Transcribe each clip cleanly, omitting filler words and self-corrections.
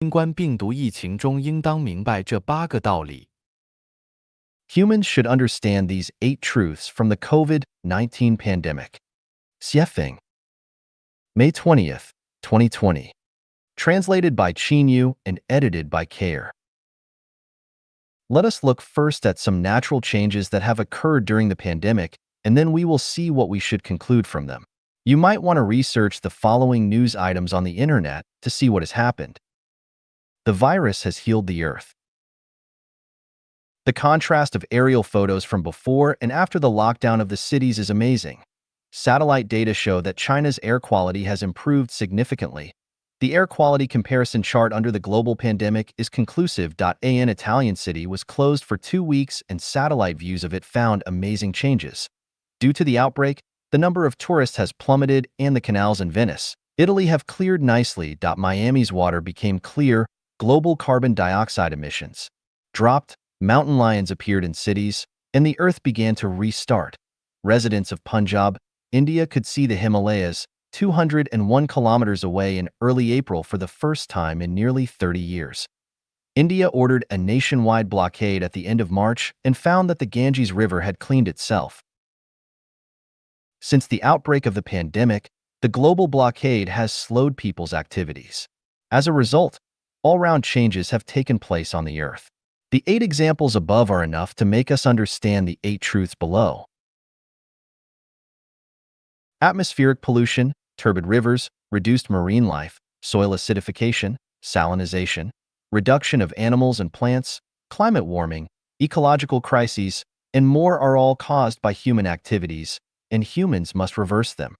新冠病毒疫情中应当明白这8个道理。Humans should understand these 8 truths from the COVID-19 pandemic. Xiefeng. May 20th, 2020. Translated by Qin Yu and edited by Care. Let us look first at some natural changes that have occurred during the pandemic, and then we will see what we should conclude from them. You might want to research the following news items on the internet to see what has happened. The virus has healed the Earth. The contrast of aerial photos from before and after the lockdown of the cities is amazing. Satellite data show that China's air quality has improved significantly. The air quality comparison chart under the global pandemic is conclusive. An Italian city was closed for 2 weeks and satellite views of it found amazing changes. Due to the outbreak, the number of tourists has plummeted and the canals in Venice, Italy have cleared nicely. Miami's water became clear, global carbon dioxide emissions dropped, mountain lions appeared in cities, and the earth began to restart. Residents of Punjab, India could see the Himalayas, 201 kilometers away in early April for the first time in nearly 30 years. India ordered a nationwide blockade at the end of March and found that the Ganges River had cleaned itself. Since the outbreak of the pandemic, the global blockade has slowed people's activities. As a result, all-round changes have taken place on the Earth. The 8 examples above are enough to make us understand the 8 truths below. Atmospheric pollution, turbid rivers, reduced marine life, soil acidification, salinization, reduction of animals and plants, climate warming, ecological crises, and more are all caused by human activities, and humans must reverse them.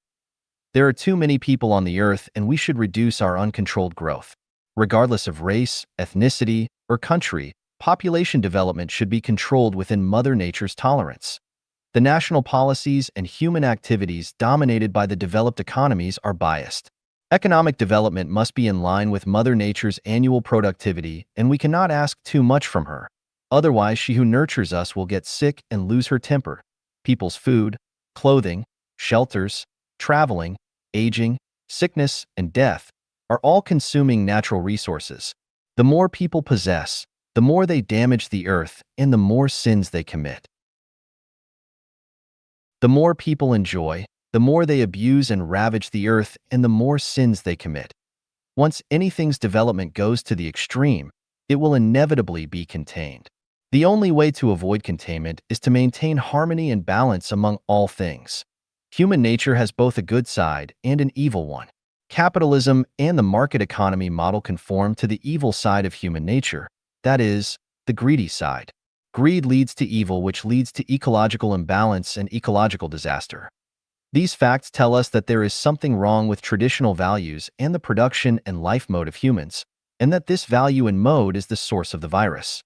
There are too many people on the Earth, and we should reduce our uncontrolled growth. Regardless of race, ethnicity, or country, population development should be controlled within Mother Nature's tolerance. The national policies and human activities dominated by the developed economies are biased. Economic development must be in line with Mother Nature's annual productivity, and we cannot ask too much from her. Otherwise, she who nurtures us will get sick and lose her temper. People's food, clothing, shelters, traveling, aging, sickness, and death are all consuming natural resources. The more people possess, the more they damage the earth and the more sins they commit. The more people enjoy, the more they abuse and ravage the earth and the more sins they commit. Once anything's development goes to the extreme, it will inevitably be contained. The only way to avoid containment is to maintain harmony and balance among all things. Human nature has both a good side and an evil one. Capitalism and the market economy model conform to the evil side of human nature, that is, the greedy side. Greed leads to evil, which leads to ecological imbalance and ecological disaster. These facts tell us that there is something wrong with traditional values and the production and life mode of humans, and that this value and mode is the source of the virus.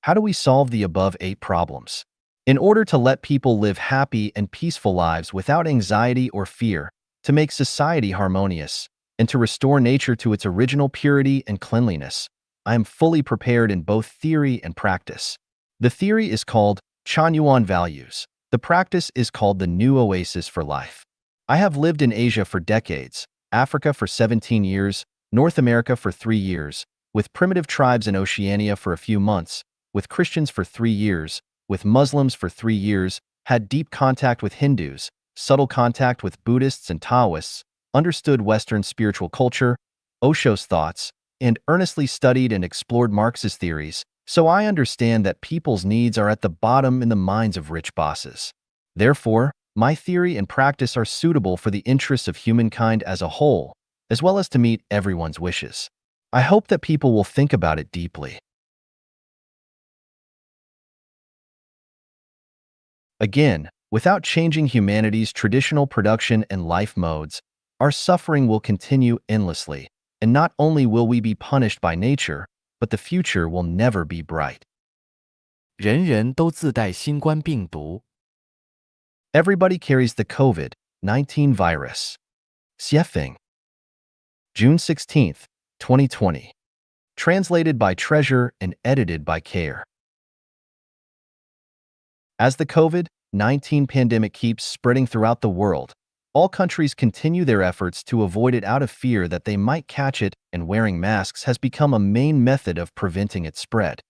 How do we solve the above 8 problems? In order to let people live happy and peaceful lives without anxiety or fear, to make society harmonious, and to restore nature to its original purity and cleanliness, I am fully prepared in both theory and practice. The theory is called Chanyuan values. The practice is called the New Oasis for Life. I have lived in Asia for decades, Africa for 17 years, North America for 3 years, with primitive tribes in Oceania for a few months, with Christians for 3 years, with Muslims for 3 years, had deep contact with Hindus, subtle contact with Buddhists and Taoists, understood Western spiritual culture, Osho's thoughts, and earnestly studied and explored Marxist theories, so I understand that people's needs are at the bottom in the minds of rich bosses. Therefore, my theory and practice are suitable for the interests of humankind as a whole, as well as to meet everyone's wishes. I hope that people will think about it deeply. Again, without changing humanity's traditional production and life modes, our suffering will continue endlessly, and not only will we be punished by nature, but the future will never be bright. 人人都自带新冠病毒。 Everybody carries the COVID-19 virus. Xiefeng. June 16th, 2020. Translated by Treasure and edited by Care. As the COVID-19 pandemic keeps spreading throughout the world, All countries continue their efforts to avoid it out of fear that they might catch it, and wearing masks has become a main method of preventing its spread.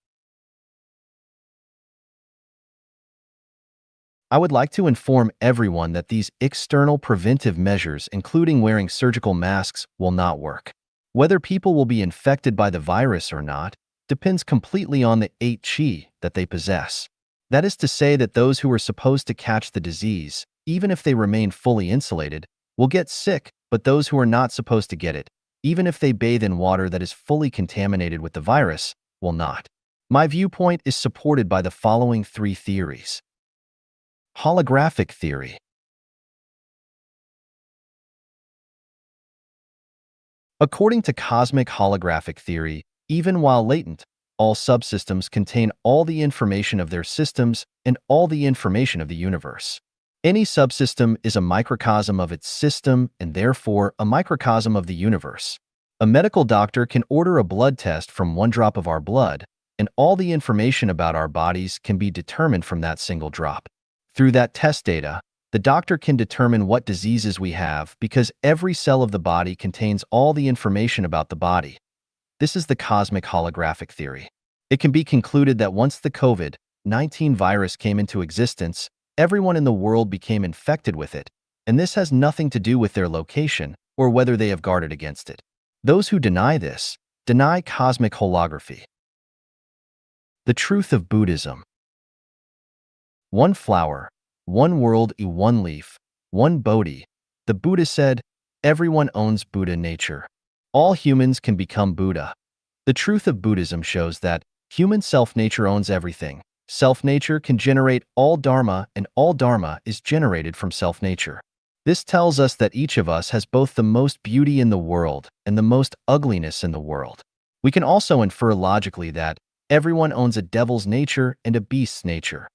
I would like to inform everyone that these external preventive measures, including wearing surgical masks, will not work. Whether people will be infected by the virus or not depends completely on the 8 qi that they possess. That is to say that those who are supposed to catch the disease, even if they remain fully insulated, will get sick, but those who are not supposed to get it, even if they bathe in water that is fully contaminated with the virus, will not. My viewpoint is supported by the following 3 theories. Holographic theory. According to cosmic holographic theory, even while latent, all subsystems contain all the information of their systems and all the information of the universe. Any subsystem is a microcosm of its system and therefore a microcosm of the universe. A medical doctor can order a blood test from 1 drop of our blood, and all the information about our bodies can be determined from that single drop. Through that test data, the doctor can determine what diseases we have because every cell of the body contains all the information about the body. This is the cosmic holographic theory. It can be concluded that once the COVID-19 virus came into existence, everyone in the world became infected with it, and this has nothing to do with their location or whether they have guarded against it. Those who deny this deny cosmic holography. The truth of Buddhism. 1 flower, 1 world, 1 leaf, 1 Bodhi. The Buddha said, everyone owns Buddha nature. All humans can become Buddha. The truth of Buddhism shows that human self-nature owns everything. Self-nature can generate all Dharma, and all Dharma is generated from self-nature. This tells us that each of us has both the most beauty in the world and the most ugliness in the world. We can also infer logically that everyone owns a devil's nature and a beast's nature.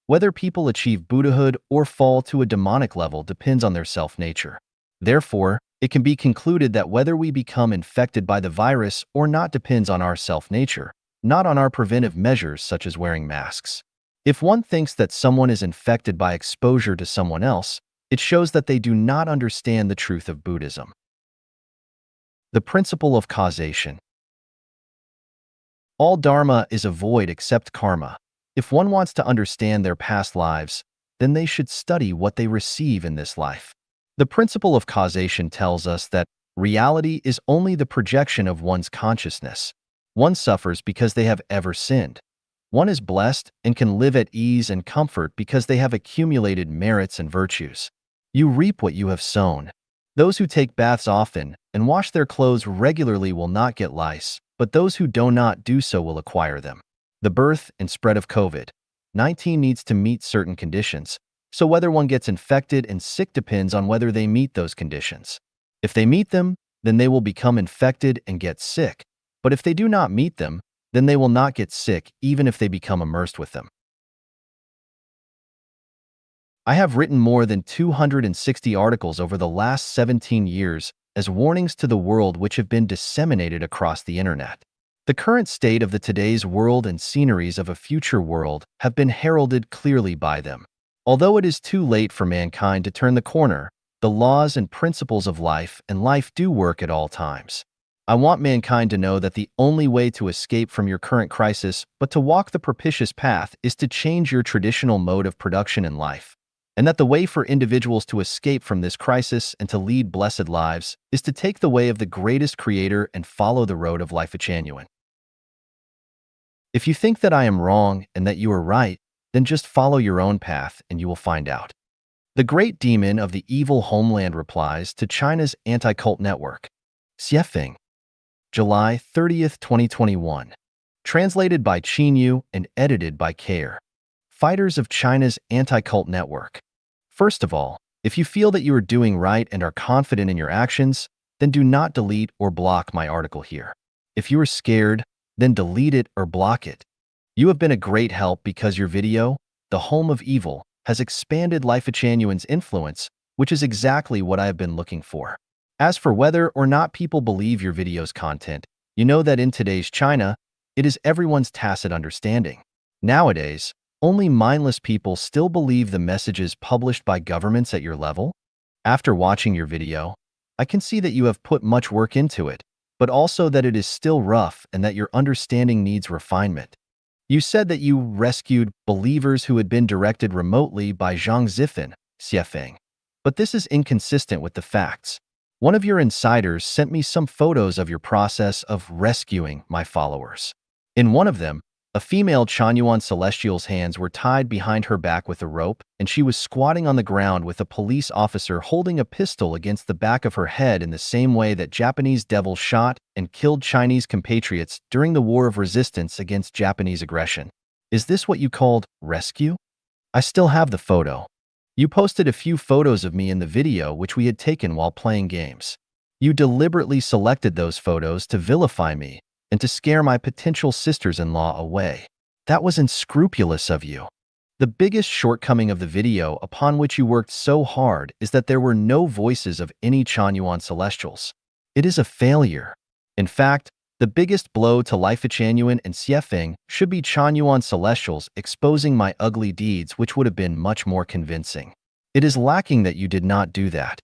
Whether people achieve Buddhahood or fall to a demonic level depends on their self-nature. Therefore, it can be concluded that whether we become infected by the virus or not depends on our self-nature, not on our preventive measures such as wearing masks. If one thinks that someone is infected by exposure to someone else, it shows that they do not understand the truth of Buddhism. The principle of causation. All Dharma is a void except karma. If one wants to understand their past lives, then they should study what they receive in this life. The principle of causation tells us that reality is only the projection of one's consciousness. One suffers because they have ever sinned. One is blessed and can live at ease and comfort because they have accumulated merits and virtues. You reap what you have sown. Those who take baths often and wash their clothes regularly will not get lice, but those who do not do so will acquire them. The birth and spread of COVID-19 needs to meet certain conditions, so whether one gets infected and sick depends on whether they meet those conditions. If they meet them, then they will become infected and get sick, but if they do not meet them, then they will not get sick even if they become immersed with them. I have written more than 260 articles over the last 17 years as warnings to the world which have been disseminated across the internet. The current state of the today's world and sceneries of a future world have been heralded clearly by them. Although it is too late for mankind to turn the corner, the laws and principles of life and life do work at all times. I want mankind to know that the only way to escape from your current crisis, but to walk the propitious path, is to change your traditional mode of production in life, and that the way for individuals to escape from this crisis and to lead blessed lives is to take the way of the greatest creator and follow the road of life genuine. If you think that I am wrong and that you are right, then just follow your own path and you will find out. The great demon of the evil homeland replies to China's anti-cult network. Xiefeng. July 30th, 2021. Translated by Qin Yu and edited by Kair. Fighters of China's anti-cult network. First of all, if you feel that you are doing right and are confident in your actions, then do not delete or block my article here. If you are scared, then delete it or block it. You have been a great help because your video, The Home of Evil, has expanded Life Genuine's influence, which is exactly what I have been looking for. As for whether or not people believe your video's content, you know that in today's China, it is everyone's tacit understanding. Nowadays, only mindless people still believe the messages published by governments at your level. After watching your video, I can see that you have put much work into it, but also that it is still rough and that your understanding needs refinement. You said that you rescued believers who had been directed remotely by Zhang Zifan, Xiefeng. But this is inconsistent with the facts. One of your insiders sent me some photos of your process of rescuing my followers. In one of them, a female Chanyuan Celestial's hands were tied behind her back with a rope, and she was squatting on the ground with a police officer holding a pistol against the back of her head in the same way that Japanese devils shot and killed Chinese compatriots during the War of Resistance against Japanese aggression. Is this what you called rescue? I still have the photo. You posted a few photos of me in the video which we had taken while playing games. You deliberately selected those photos to vilify me and to scare my potential sisters-in-law away. That was unscrupulous of you. The biggest shortcoming of the video upon which you worked so hard is that there were no voices of any Chanyuan Celestials. It is a failure. In fact, the biggest blow to Life Changyuan and Xiefeng should be Chanyuan Celestials exposing my ugly deeds, which would have been much more convincing. It is lacking that you did not do that.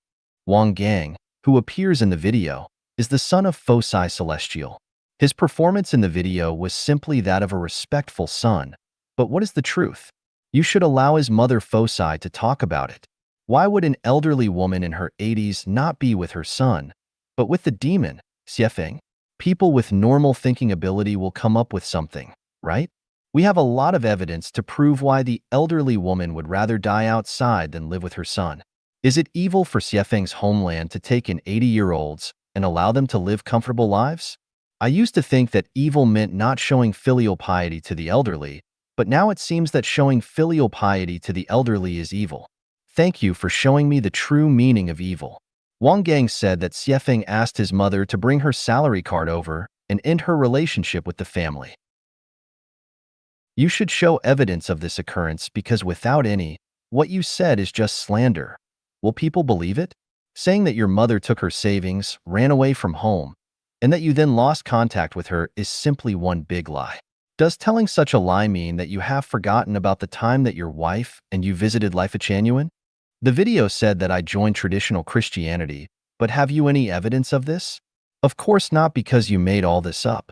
Wang Gang, who appears in the video, is the son of Foci Celestial. His performance in the video was simply that of a respectful son. But what is the truth? You should allow his mother Foci to talk about it. Why would an elderly woman in her 80s not be with her son, but with the demon, Xiefeng? People with normal thinking ability will come up with something, right? We have a lot of evidence to prove why the elderly woman would rather die outside than live with her son. Is it evil for Xiefeng's homeland to take in 80-year-olds and allow them to live comfortable lives? I used to think that evil meant not showing filial piety to the elderly, but now it seems that showing filial piety to the elderly is evil. Thank you for showing me the true meaning of evil. Wang Gang said that Xiefeng asked his mother to bring her salary card over and end her relationship with the family. You should show evidence of this occurrence because without any, what you said is just slander. Will people believe it? Saying that your mother took her savings, ran away from home, and that you then lost contact with her is simply one big lie. Does telling such a lie mean that you have forgotten about the time that your wife and you visited Life Changyuan? The video said that I joined traditional Christianity, but have you any evidence of this? Of course not, because you made all this up.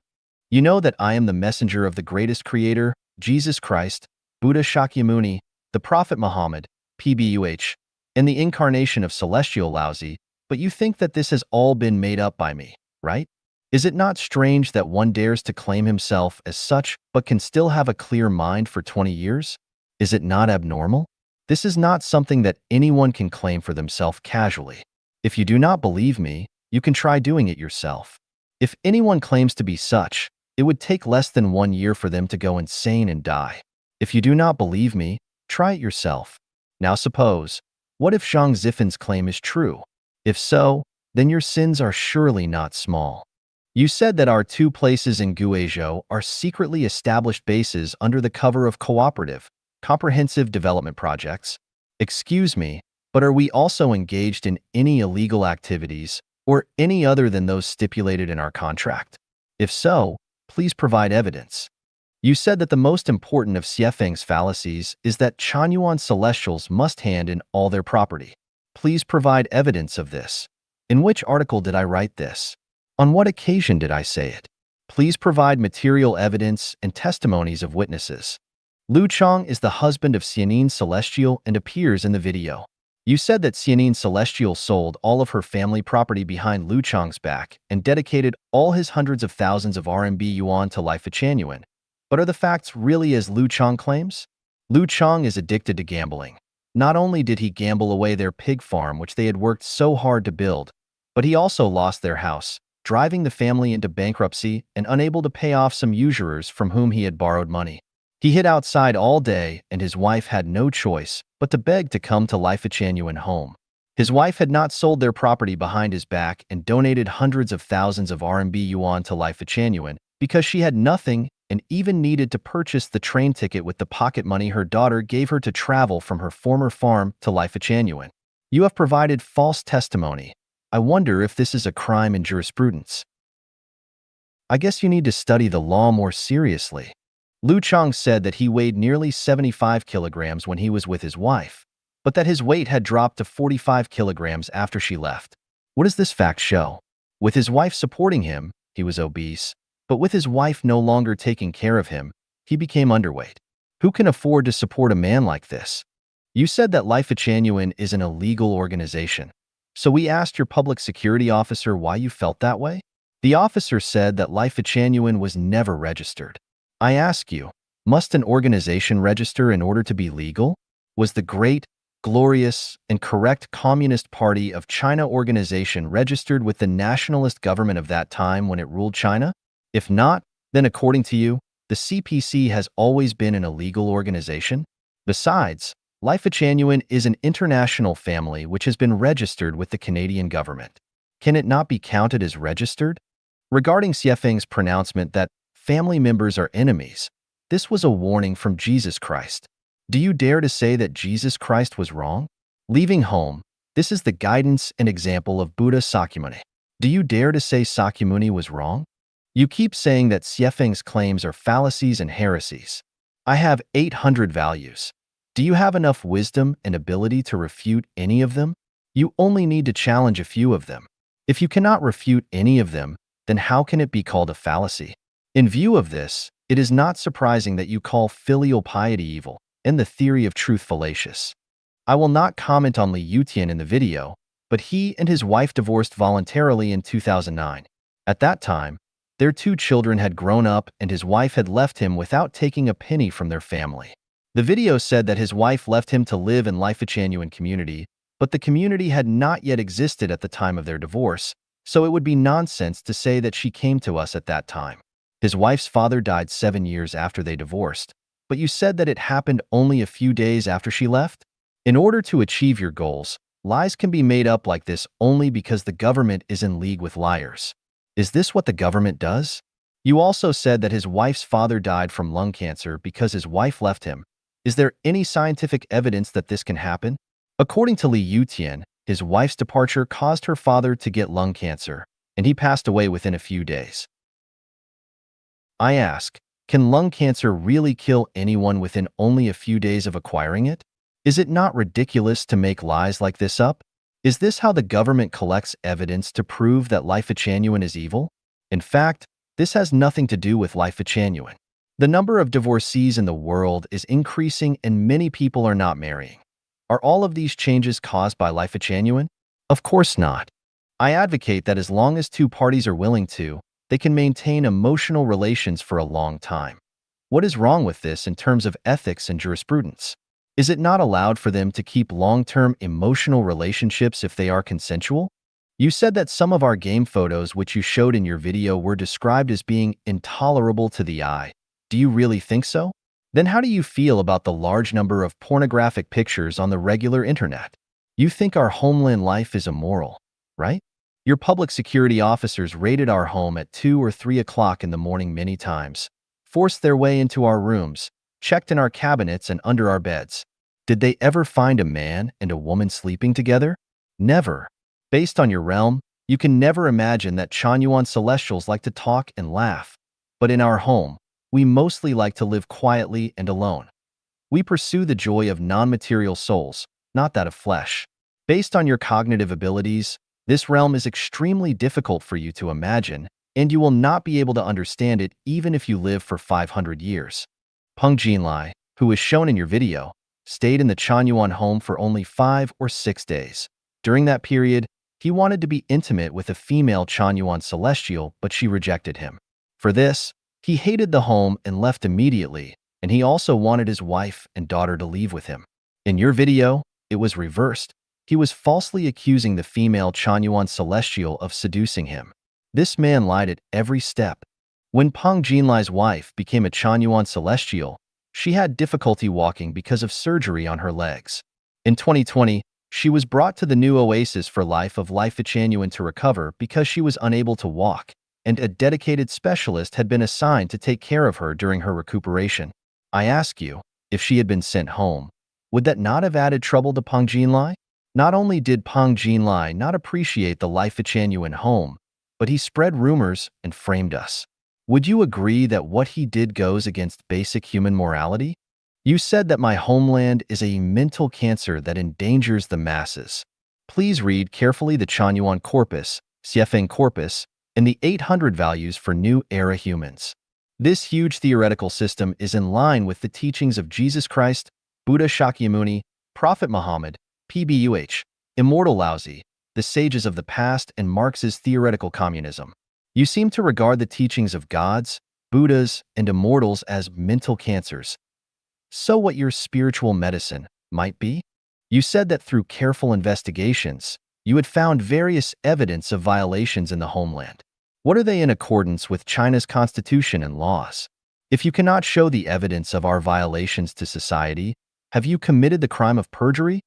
You know that I am the messenger of the greatest creator, Jesus Christ, Buddha Shakyamuni, the Prophet Muhammad, PBUH, and the incarnation of Celestial Laozi, but you think that this has all been made up by me, right? Is it not strange that one dares to claim himself as such but can still have a clear mind for 20 years? Is it not abnormal? This is not something that anyone can claim for themselves casually. If you do not believe me, you can try doing it yourself. If anyone claims to be such, it would take less than 1 year for them to go insane and die. If you do not believe me, try it yourself. Now suppose, what if Zhang Zifan's claim is true? If so, then your sins are surely not small. You said that our 2 places in Guizhou are secretly established bases under the cover of cooperative, comprehensive development projects. Excuse me, but are we also engaged in any illegal activities or any other than those stipulated in our contract? If so, please provide evidence. You said that the most important of Xiefeng's fallacies is that Chanyuan Celestials must hand in all their property. Please provide evidence of this. In which article did I write this? On what occasion did I say it? Please provide material evidence and testimonies of witnesses. Lu Chong is the husband of Xianin Celestial and appears in the video. You said that Xianin Celestial sold all of her family property behind Lu Chong's back and dedicated all his hundreds of thousands of RMB yuan to Life Changyuan. But are the facts really as Lu Chong claims? Lu Chong is addicted to gambling. Not only did he gamble away their pig farm, which they had worked so hard to build, but he also lost their house, driving the family into bankruptcy and unable to pay off some usurers from whom he had borrowed money. He hid outside all day, and his wife had no choice but to beg to come to Life Changyuan home. His wife had not sold their property behind his back and donated hundreds of thousands of RMB yuan to Life Changyuan because she had nothing and even needed to purchase the train ticket with the pocket money her daughter gave her to travel from her former farm to Life Changyuan. You have provided false testimony. I wonder if this is a crime in jurisprudence. I guess you need to study the law more seriously. Lu Chong said that he weighed nearly 75 kilograms when he was with his wife, but that his weight had dropped to 45 kilograms after she left. What does this fact show? With his wife supporting him, he was obese, but with his wife no longer taking care of him, he became underweight. Who can afford to support a man like this? You said that Life Genuine is an illegal organization. So we asked your public security officer why you felt that way? The officer said that Life Genuine was never registered. I ask you, must an organization register in order to be legal? Was the great, glorious, and correct Communist Party of China organization registered with the nationalist government of that time when it ruled China? If not, then according to you, the CPC has always been an illegal organization? Besides, Life Genuine is an international family which has been registered with the Canadian government. Can it not be counted as registered? Regarding Xiefeng's pronouncement that family members are enemies, this was a warning from Jesus Christ. Do you dare to say that Jesus Christ was wrong? Leaving home, this is the guidance and example of Buddha Sakyamuni. Do you dare to say Sakyamuni was wrong? You keep saying that Xiefeng's claims are fallacies and heresies. I have 800 values. Do you have enough wisdom and ability to refute any of them? You only need to challenge a few of them. If you cannot refute any of them, then how can it be called a fallacy? In view of this, it is not surprising that you call filial piety evil and the theory of truth fallacious. I will not comment on Li Yutian in the video, but he and his wife divorced voluntarily in 2009. At that time, their 2 children had grown up and his wife had left him without taking a penny from their family. The video said that his wife left him to live in Life Genuine community, but the community had not yet existed at the time of their divorce, so it would be nonsense to say that she came to us at that time. His wife's father died 7 years after they divorced, but you said that it happened only a few days after she left? In order to achieve your goals, lies can be made up like this only because the government is in league with liars. Is this what the government does? You also said that his wife's father died from lung cancer because his wife left him. Is there any scientific evidence that this can happen? According to Li Yutian, his wife's departure caused her father to get lung cancer, and he passed away within a few days. I ask, can lung cancer really kill anyone within only a few days of acquiring it? Is it not ridiculous to make lies like this up? Is this how the government collects evidence to prove that Life Genuine is evil? In fact, this has nothing to do with Life Genuine. The number of divorcees in the world is increasing and many people are not marrying. Are all of these changes caused by Life Genuine? Of course not. I advocate that as long as 2 parties are willing to, they can maintain emotional relations for a long time. What is wrong with this in terms of ethics and jurisprudence? Is it not allowed for them to keep long-term emotional relationships if they are consensual? You said that some of our game photos which you showed in your video were described as being intolerable to the eye. Do you really think so? Then how do you feel about the large number of pornographic pictures on the regular internet? You think our homeland life is immoral, right? Your public security officers raided our home at 2 or 3 o'clock in the morning many times, forced their way into our rooms, checked in our cabinets and under our beds. Did they ever find a man and a woman sleeping together? Never. Based on your realm, you can never imagine that Chanyuan Celestials like to talk and laugh. But in our home, we mostly like to live quietly and alone. We pursue the joy of non-material souls, not that of flesh. Based on your cognitive abilities, this realm is extremely difficult for you to imagine, and you will not be able to understand it even if you live for 500 years. Peng Jinlai, who is shown in your video, stayed in the Chanyuan home for only 5 or 6 days. During that period, he wanted to be intimate with a female Chanyuan celestial, but she rejected him. For this, he hated the home and left immediately, and he also wanted his wife and daughter to leave with him. In your video, it was reversed. He was falsely accusing the female Chanyuan celestial of seducing him. This man lied at every step. When Peng Jinlai's wife became a Chanyuan celestial, she had difficulty walking because of surgery on her legs. In 2020, she was brought to the new oasis for life of Life Genuine to recover because she was unable to walk, and a dedicated specialist had been assigned to take care of her during her recuperation. I ask you, if she had been sent home, would that not have added trouble to Peng Jinlai? Not only did Peng Jinlai not appreciate the Life Genuine home, but he spread rumors and framed us. Would you agree that what he did goes against basic human morality? You said that my homeland is a mental cancer that endangers the masses. Please read carefully the Chanyuan Corpus, Siefeng Corpus, and the 800 values for New Era humans. This huge theoretical system is in line with the teachings of Jesus Christ, Buddha Shakyamuni, Prophet Muhammad, PBUH, Immortal Laozi, the sages of the past, and Marx's theoretical communism. You seem to regard the teachings of gods, Buddhas, and immortals as mental cancers. So what your spiritual medicine might be? You said that through careful investigations, you had found various evidence of violations in the homeland. What are they in accordance with China's constitution and laws? If you cannot show the evidence of our violations to society, have you committed the crime of perjury?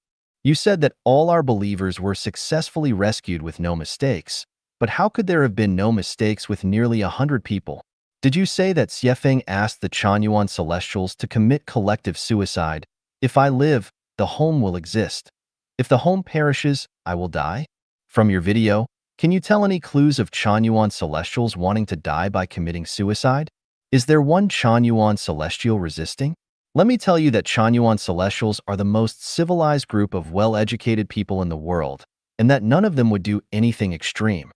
You said that all our believers were successfully rescued with no mistakes. But how could there have been no mistakes with nearly 100 people? Did you say that Xiefeng asked the Chanyuan Celestials to commit collective suicide? If I live, the home will exist. If the home perishes, I will die? From your video, can you tell any clues of Chanyuan Celestials wanting to die by committing suicide? Is there one Chanyuan Celestial resisting? Let me tell you that Chanyuan Celestials are the most civilized group of well-educated people in the world, and that none of them would do anything extreme.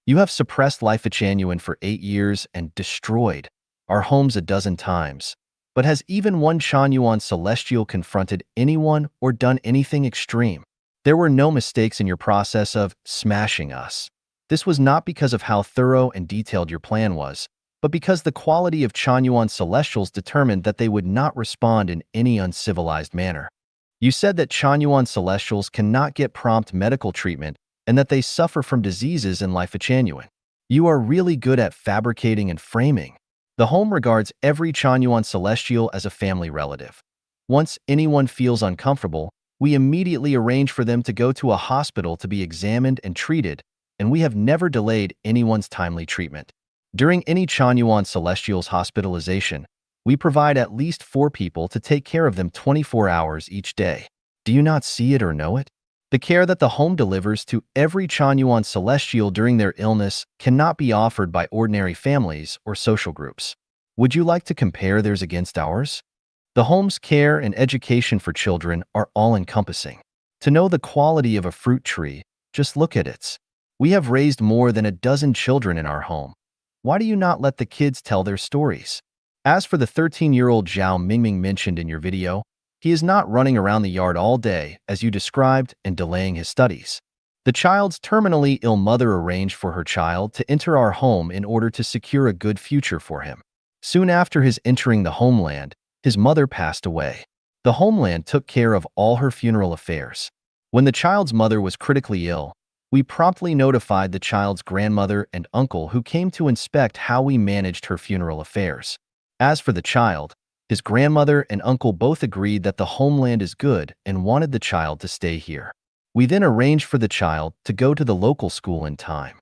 You have suppressed Life Changyuan for 8 years and destroyed our homes a dozen times. But has even one Chanyuan Celestial confronted anyone or done anything extreme? There were no mistakes in your process of smashing us. This was not because of how thorough and detailed your plan was, but because the quality of Chanyuan Celestials determined that they would not respond in any uncivilized manner. You said that Chanyuan Celestials cannot get prompt medical treatment and that they suffer from diseases in Life Changyuan. You are really good at fabricating and framing. The home regards every Chanyuan Celestial as a family relative. Once anyone feels uncomfortable, we immediately arrange for them to go to a hospital to be examined and treated, and we have never delayed anyone's timely treatment. During any Chanyuan Celestial's hospitalization, we provide at least 4 people to take care of them 24 hours each day. Do you not see it or know it? The care that the home delivers to every Chanyuan Celestial during their illness cannot be offered by ordinary families or social groups. Would you like to compare theirs against ours? The home's care and education for children are all-encompassing. To know the quality of a fruit tree, just look at it. We have raised more than a dozen children in our home. Why do you not let the kids tell their stories? As for the 13-year-old Zhao Mingming mentioned in your video, he is not running around the yard all day, as you described, and delaying his studies. The child's terminally ill mother arranged for her child to enter our home in order to secure a good future for him. Soon after his entering the homeland, his mother passed away. The homeland took care of all her funeral affairs. When the child's mother was critically ill, we promptly notified the child's grandmother and uncle, who came to inspect how we managed her funeral affairs. As for the child, his grandmother and uncle both agreed that the homeland is good and wanted the child to stay here. We then arranged for the child to go to the local school in time.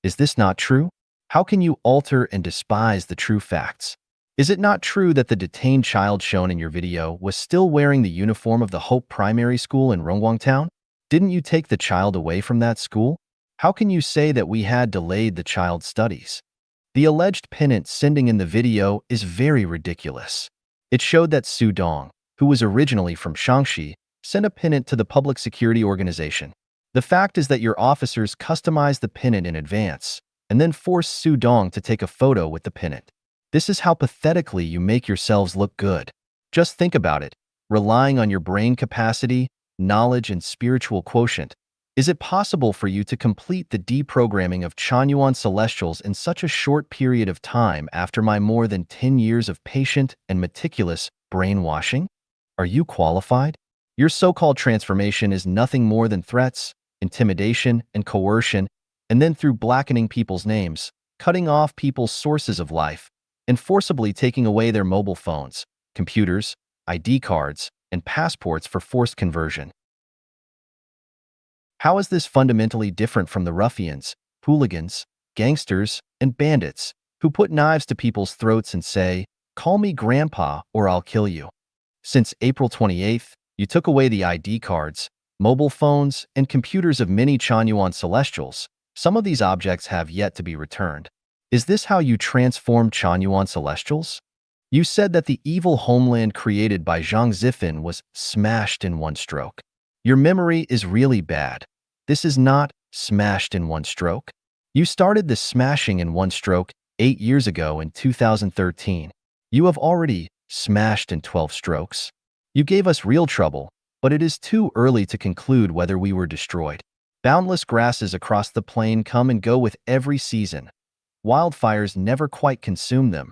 Is this not true? How can you alter and despise the true facts? Is it not true that the detained child shown in your video was still wearing the uniform of the Hope Primary School in Rongguang Town? Didn't you take the child away from that school? How can you say that we had delayed the child's studies? The alleged pennant sending in the video is very ridiculous. It showed that Su Dong, who was originally from Shaanxi, sent a pennant to the public security organization. The fact is that your officers customized the pennant in advance and then forced Su Dong to take a photo with the pennant. This is how pathetically you make yourselves look good. Just think about it. Relying on your brain capacity, knowledge, and spiritual quotient, is it possible for you to complete the deprogramming of Chanyuan Celestials in such a short period of time after my more than 10 years of patient and meticulous brainwashing? Are you qualified? Your so-called transformation is nothing more than threats, intimidation, and coercion, and then through blackening people's names, cutting off people's sources of life, and forcibly taking away their mobile phones, computers, ID cards, and passports for forced conversion. How is this fundamentally different from the ruffians, hooligans, gangsters, and bandits who put knives to people's throats and say, "Call me grandpa or I'll kill you"? Since April 28th, you took away the ID cards, mobile phones, and computers of many Chanyuan Celestials. Some of these objects have yet to be returned. Is this how you transform Chanyuan Celestials? You said that the evil homeland created by Zhang Zifan was smashed in one stroke. Your memory is really bad. This is not smashed in one stroke. You started the smashing in one stroke 8 years ago in 2013. You have already smashed in 12 strokes. You gave us real trouble, but it is too early to conclude whether we were destroyed. Boundless grasses across the plain come and go with every season. Wildfires never quite consume them.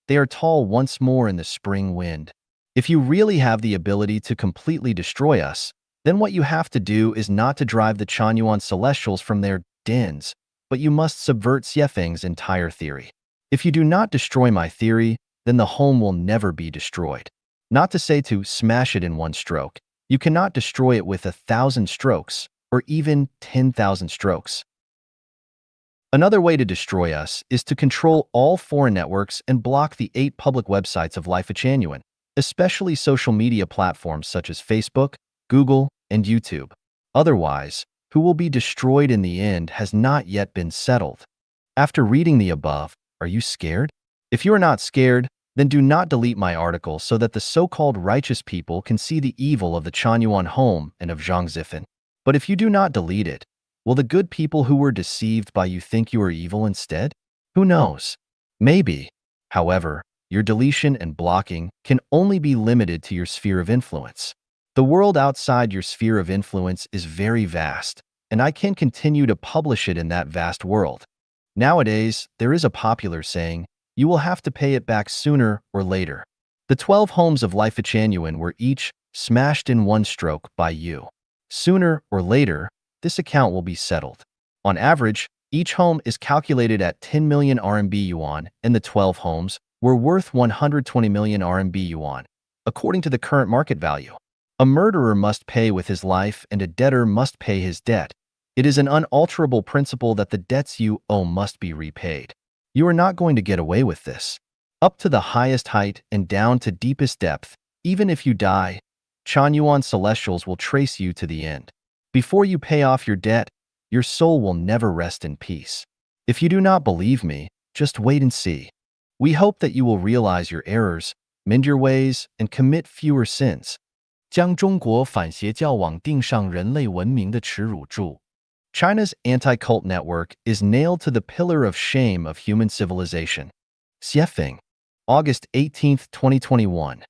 They are tall once more in the spring wind. If you really have the ability to completely destroy us, then what you have to do is not to drive the Chanyuan Celestials from their dens, but you must subvert Xiefeng's entire theory. If you do not destroy my theory, then the home will never be destroyed. Not to say to smash it in one stroke. You cannot destroy it with 1,000 strokes, or even 10,000 strokes. Another way to destroy us is to control all foreign networks and block the 8 public websites of Life Genuine, especially social media platforms such as Facebook, Google, and YouTube. Otherwise, who will be destroyed in the end has not yet been settled. After reading the above, are you scared? If you are not scared, then do not delete my article so that the so-called righteous people can see the evil of the Chanyuan home and of Zhang Zifan. But if you do not delete it, will the good people who were deceived by you think you are evil instead? Who knows? Maybe. However, your deletion and blocking can only be limited to your sphere of influence. The world outside your sphere of influence is very vast, and I can continue to publish it in that vast world. Nowadays, there is a popular saying, you will have to pay it back sooner or later. The 12 homes of Life Genuine were each smashed in one stroke by you. Sooner or later, this account will be settled. On average, each home is calculated at 10 million RMB yuan, and the 12 homes were worth 120 million RMB yuan, according to the current market value. A murderer must pay with his life, and a debtor must pay his debt. It is an unalterable principle that the debts you owe must be repaid. You are not going to get away with this. Up to the highest height and down to deepest depth, even if you die, Chanyuan Celestials will trace you to the end. Before you pay off your debt, your soul will never rest in peace. If you do not believe me, just wait and see. We hope that you will realize your errors, mend your ways, and commit fewer sins. 将中国反邪教网钉上人类文明的耻辱柱。 China's anti-cult network is nailed to the pillar of shame of human civilization. Xiefeng, August 18, 2021.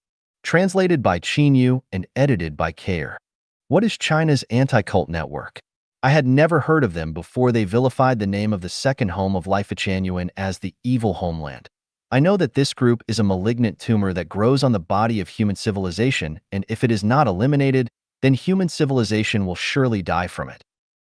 Translated by Qinyu and edited by Care. What is China's anti-cult network? I had never heard of them before they vilified the name of the second home of Life Genuine as the evil homeland. I know that this group is a malignant tumor that grows on the body of human civilization, and if it is not eliminated, then human civilization will surely die from it.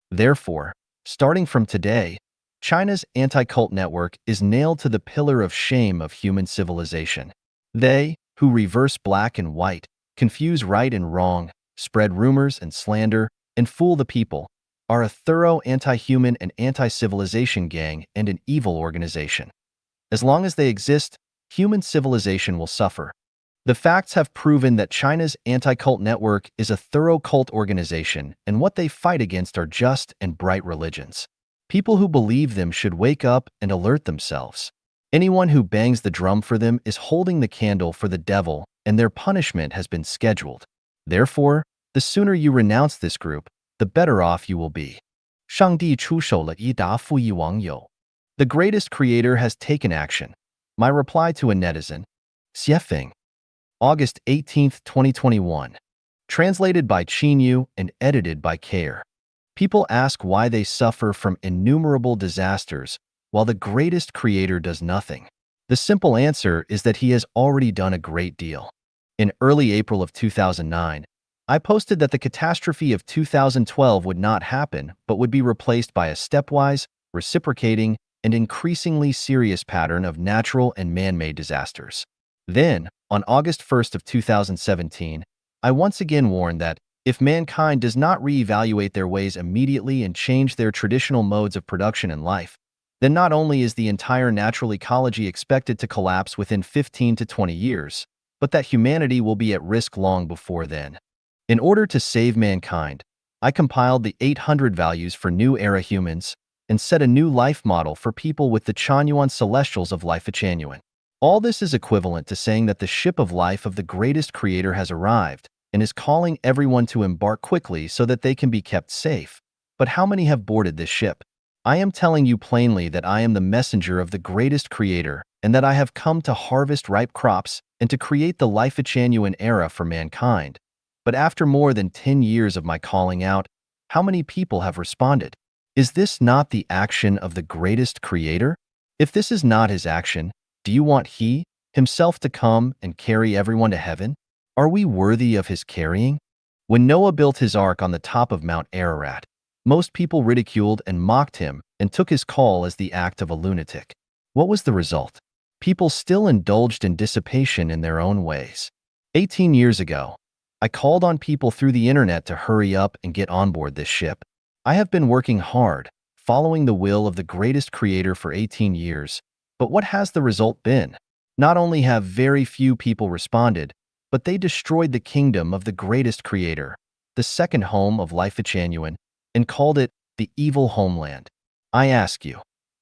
Therefore, starting from today, China's anti-cult network is nailed to the pillar of shame of human civilization. They, who reverse black and white, confuse right and wrong, spread rumors and slander, and fool the people, are a thorough anti-human and anti-civilization gang and an evil organization. As long as they exist, human civilization will suffer. The facts have proven that China's anti-cult network is a thorough cult organization, and what they fight against are just and bright religions. People who believe them should wake up and alert themselves. Anyone who bangs the drum for them is holding the candle for the devil, and their punishment has been scheduled. Therefore, the sooner you renounce this group, the better off you will be. 上帝出手了，一答复一网友。 The greatest creator has taken action. My reply to a netizen. Xiefeng, August 18, 2021. Translated by Qinyu and edited by Care. People ask why they suffer from innumerable disasters, while the greatest creator does nothing. The simple answer is that he has already done a great deal. In early April of 2009, I posted that the catastrophe of 2012 would not happen, but would be replaced by a stepwise, reciprocating, and increasingly serious pattern of natural and man-made disasters. Then, on August 1st of 2017, I once again warned that if mankind does not reevaluate their ways immediately and change their traditional modes of production and life, then not only is the entire natural ecology expected to collapse within 15 to 20 years, but that humanity will be at risk long before then. In order to save mankind, I compiled the 800 values for new era humans and set a new life model for people with the Chanyuan Celestials of Life Genuine. All this is equivalent to saying that the ship of life of the greatest creator has arrived and is calling everyone to embark quickly so that they can be kept safe. But how many have boarded this ship? I am telling you plainly that I am the messenger of the greatest creator and that I have come to harvest ripe crops and to create the life-genuine era for mankind. But after more than 10 years of my calling out, how many people have responded? Is this not the action of the greatest creator? If this is not his action, do you want he, himself to come and carry everyone to heaven? Are we worthy of his carrying? When Noah built his ark on the top of Mount Ararat, most people ridiculed and mocked him and took his call as the act of a lunatic. What was the result? People still indulged in dissipation in their own ways. 18 years ago, I called on people through the internet to hurry up and get on board this ship. I have been working hard, following the will of the greatest creator for 18 years, but what has the result been? Not only have very few people responded, but they destroyed the kingdom of the greatest creator, the second home of life genuine, and called it the evil homeland. I ask you,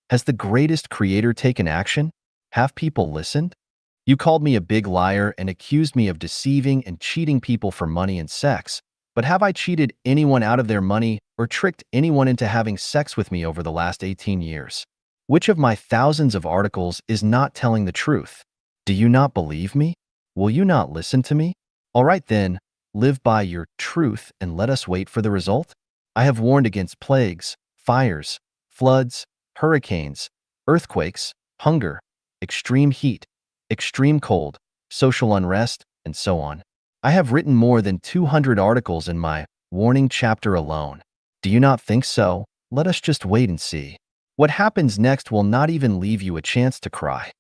has the greatest creator taken action? Have people listened? You called me a big liar and accused me of deceiving and cheating people for money and sex. But have I cheated anyone out of their money or tricked anyone into having sex with me over the last 18 years? Which of my thousands of articles is not telling the truth? Do you not believe me? Will you not listen to me? All right then, live by your truth and let us wait for the result. I have warned against plagues, fires, floods, hurricanes, earthquakes, hunger, extreme heat, extreme cold, social unrest, and so on. I have written more than 200 articles in my warning chapter alone. Do you not think so? Let us just wait and see. What happens next will not even leave you a chance to cry.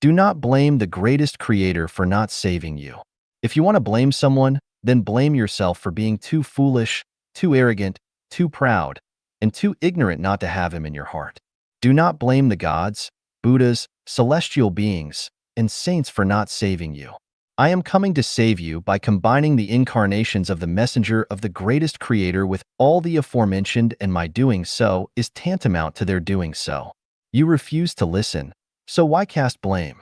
Do not blame the greatest creator for not saving you. If you want to blame someone, then blame yourself for being too foolish, too arrogant, too proud, and too ignorant not to have him in your heart. Do not blame the gods, Buddhas, celestial beings, and saints for not saving you. I am coming to save you by combining the incarnations of the messenger of the greatest creator with all the aforementioned, and my doing so is tantamount to their doing so. You refuse to listen, so why cast blame?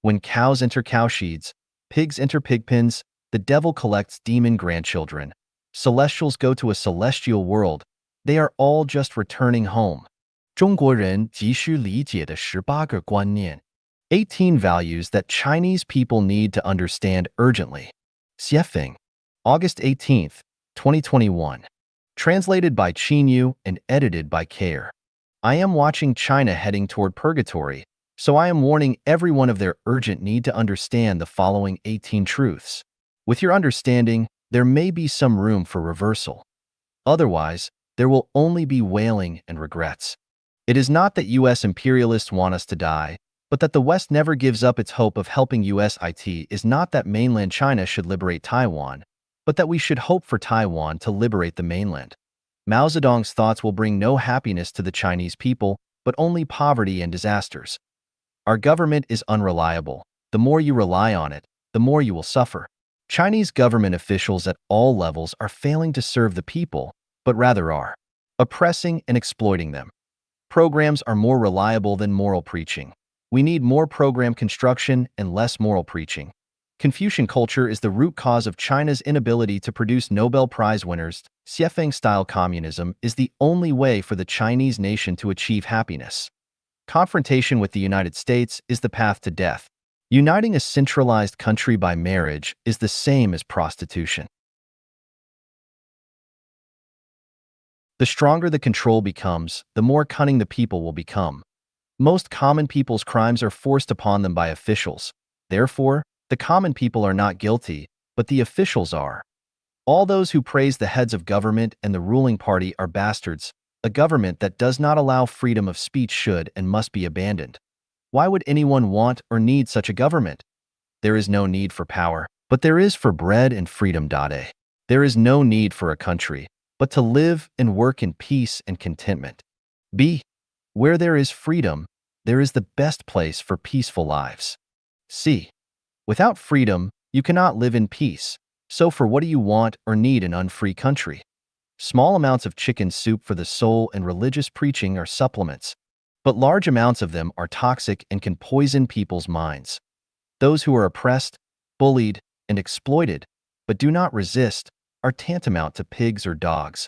When cows enter cowsheds, pigs enter pigpens, the devil collects demon grandchildren, celestials go to a celestial world, they are all just returning home. 中国人急需理解的18个观念 18 values that Chinese people need to understand urgently. Xiefeng, August 18th, 2021. Translated by Qinyu and edited by Care. I am watching China heading toward purgatory, so I am warning everyone of their urgent need to understand the following 18 truths. With your understanding, there may be some room for reversal. Otherwise, there will only be wailing and regrets. It is not that U.S. imperialists want us to die, but that the West never gives up its hope of helping US. It is not that mainland China should liberate Taiwan, but that we should hope for Taiwan to liberate the mainland. Mao Zedong's thoughts will bring no happiness to the Chinese people, but only poverty and disasters. Our government is unreliable. The more you rely on it, the more you will suffer. Chinese government officials at all levels are failing to serve the people, but rather are oppressing and exploiting them. Programs are more reliable than moral preaching. We need more program construction and less moral preaching. Confucian culture is the root cause of China's inability to produce Nobel Prize winners. Xiefeng-style communism is the only way for the Chinese nation to achieve happiness. Confrontation with the United States is the path to death. Uniting a centralized country by marriage is the same as prostitution. The stronger the control becomes, the more cunning the people will become. Most common people's crimes are forced upon them by officials. Therefore, the common people are not guilty, but the officials are. All those who praise the heads of government and the ruling party are bastards. A government that does not allow freedom of speech should and must be abandoned. Why would anyone want or need such a government? There is no need for power, but there is for bread and freedom. There is no need for a country, but to live and work in peace and contentment. B. Where there is freedom, there is the best place for peaceful lives. C. Without freedom, you cannot live in peace. So for what do you want or need an unfree country? Small amounts of chicken soup for the soul and religious preaching are supplements, but large amounts of them are toxic and can poison people's minds. Those who are oppressed, bullied, and exploited, but do not resist, are tantamount to pigs or dogs.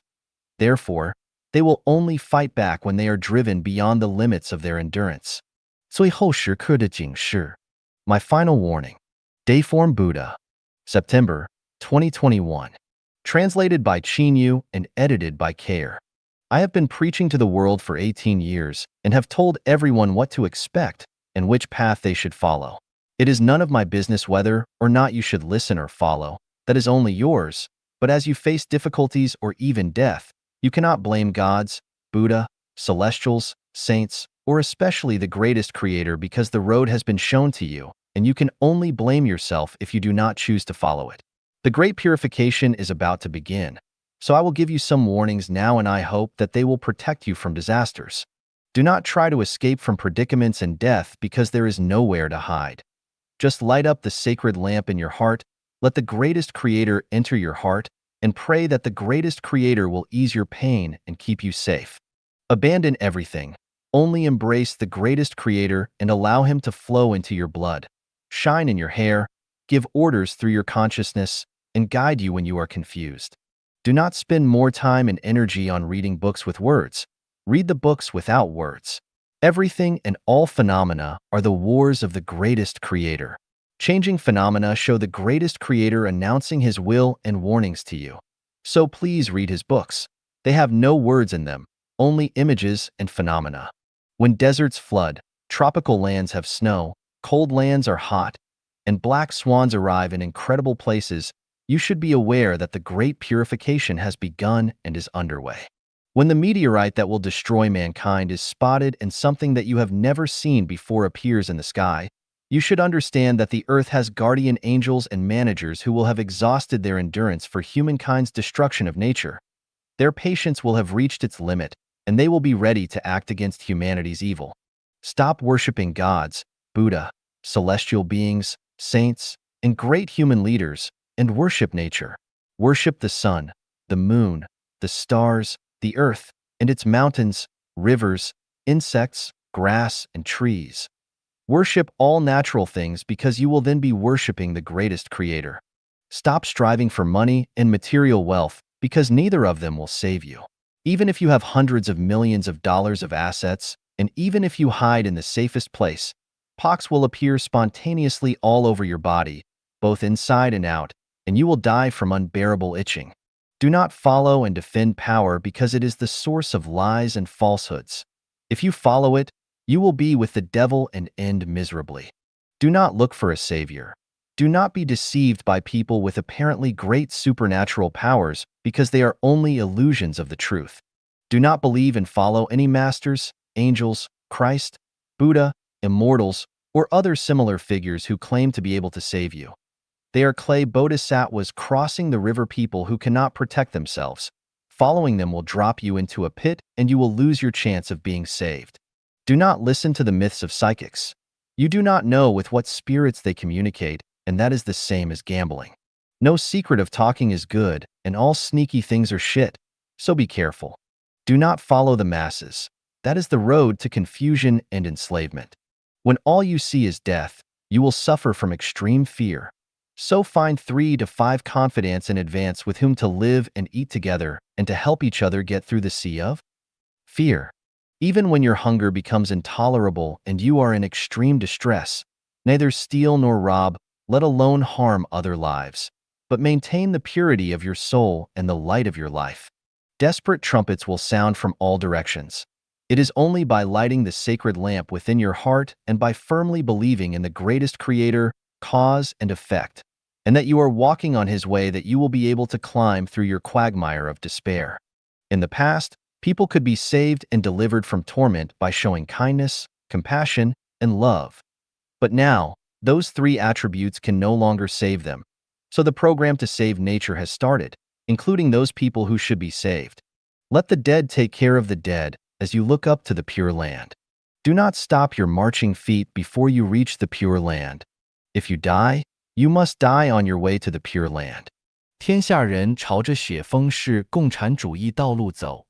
Therefore, they will only fight back when they are driven beyond the limits of their endurance. 最后时刻的警示. My final warning. Dayform Buddha. September 2021. Translated by Chin Yu and edited by Care. I have been preaching to the world for 18 years and have told everyone what to expect and which path they should follow. It is none of my business whether or not you should listen or follow. That is only yours. But as you face difficulties or even death, you cannot blame gods, Buddha, celestials, saints, or especially the greatest creator because the road has been shown to you, and you can only blame yourself if you do not choose to follow it. The great purification is about to begin, so I will give you some warnings now and I hope that they will protect you from disasters. Do not try to escape from predicaments and death because there is nowhere to hide. Just light up the sacred lamp in your heart, let the greatest creator enter your heart, and pray that the greatest creator will ease your pain and keep you safe. Abandon everything. Only embrace the greatest creator and allow him to flow into your blood, shine in your hair, give orders through your consciousness, and guide you when you are confused. Do not spend more time and energy on reading books with words. Read the books without words. Everything and all phenomena are the wars of the greatest creator. Changing phenomena show the greatest creator announcing his will and warnings to you. So please read his books. They have no words in them, only images and phenomena. When deserts flood, tropical lands have snow, cold lands are hot, and black swans arrive in incredible places, you should be aware that the great purification has begun and is underway. When the meteorite that will destroy mankind is spotted and something that you have never seen before appears in the sky, you should understand that the earth has guardian angels and managers who will have exhausted their endurance for humankind's destruction of nature. Their patience will have reached its limit, and they will be ready to act against humanity's evil. Stop worshiping gods, Buddha, celestial beings, saints, and great human leaders, and worship nature. Worship the sun, the moon, the stars, the earth, and its mountains, rivers, insects, grass, and trees. Worship all natural things because you will then be worshiping the greatest creator. Stop striving for money and material wealth because neither of them will save you. Even if you have hundreds of millions of dollars of assets, and even if you hide in the safest place, pox will appear spontaneously all over your body, both inside and out, and you will die from unbearable itching. Do not follow and defend power because it is the source of lies and falsehoods. If you follow it, you will be with the devil and end miserably. Do not look for a savior. Do not be deceived by people with apparently great supernatural powers because they are only illusions of the truth. Do not believe and follow any masters, angels, Christ, Buddha, immortals, or other similar figures who claim to be able to save you. They are clay bodhisattvas crossing the river people who cannot protect themselves. Following them will drop you into a pit and you will lose your chance of being saved. Do not listen to the myths of psychics. You do not know with what spirits they communicate, and that is the same as gambling. No secret of talking is good, and all sneaky things are shit, so be careful. Do not follow the masses. That is the road to confusion and enslavement. When all you see is death, you will suffer from extreme fear. So find 3 to 5 confidants in advance with whom to live and eat together and to help each other get through the sea of fear. Even when your hunger becomes intolerable and you are in extreme distress, neither steal nor rob, let alone harm other lives, but maintain the purity of your soul and the light of your life. Desperate trumpets will sound from all directions. It is only by lighting the sacred lamp within your heart and by firmly believing in the greatest creator, cause, and effect, and that you are walking on his way that you will be able to climb through your quagmire of despair. In the past, people could be saved and delivered from torment by showing kindness, compassion, and love. But now, those 3 attributes can no longer save them. So the program to save nature has started, including those people who should be saved. Let the dead take care of the dead as you look up to the pure land. Do not stop your marching feet before you reach the pure land. If you die, you must die on your way to the pure land. 天下人朝着雪峰式共产主义道路走。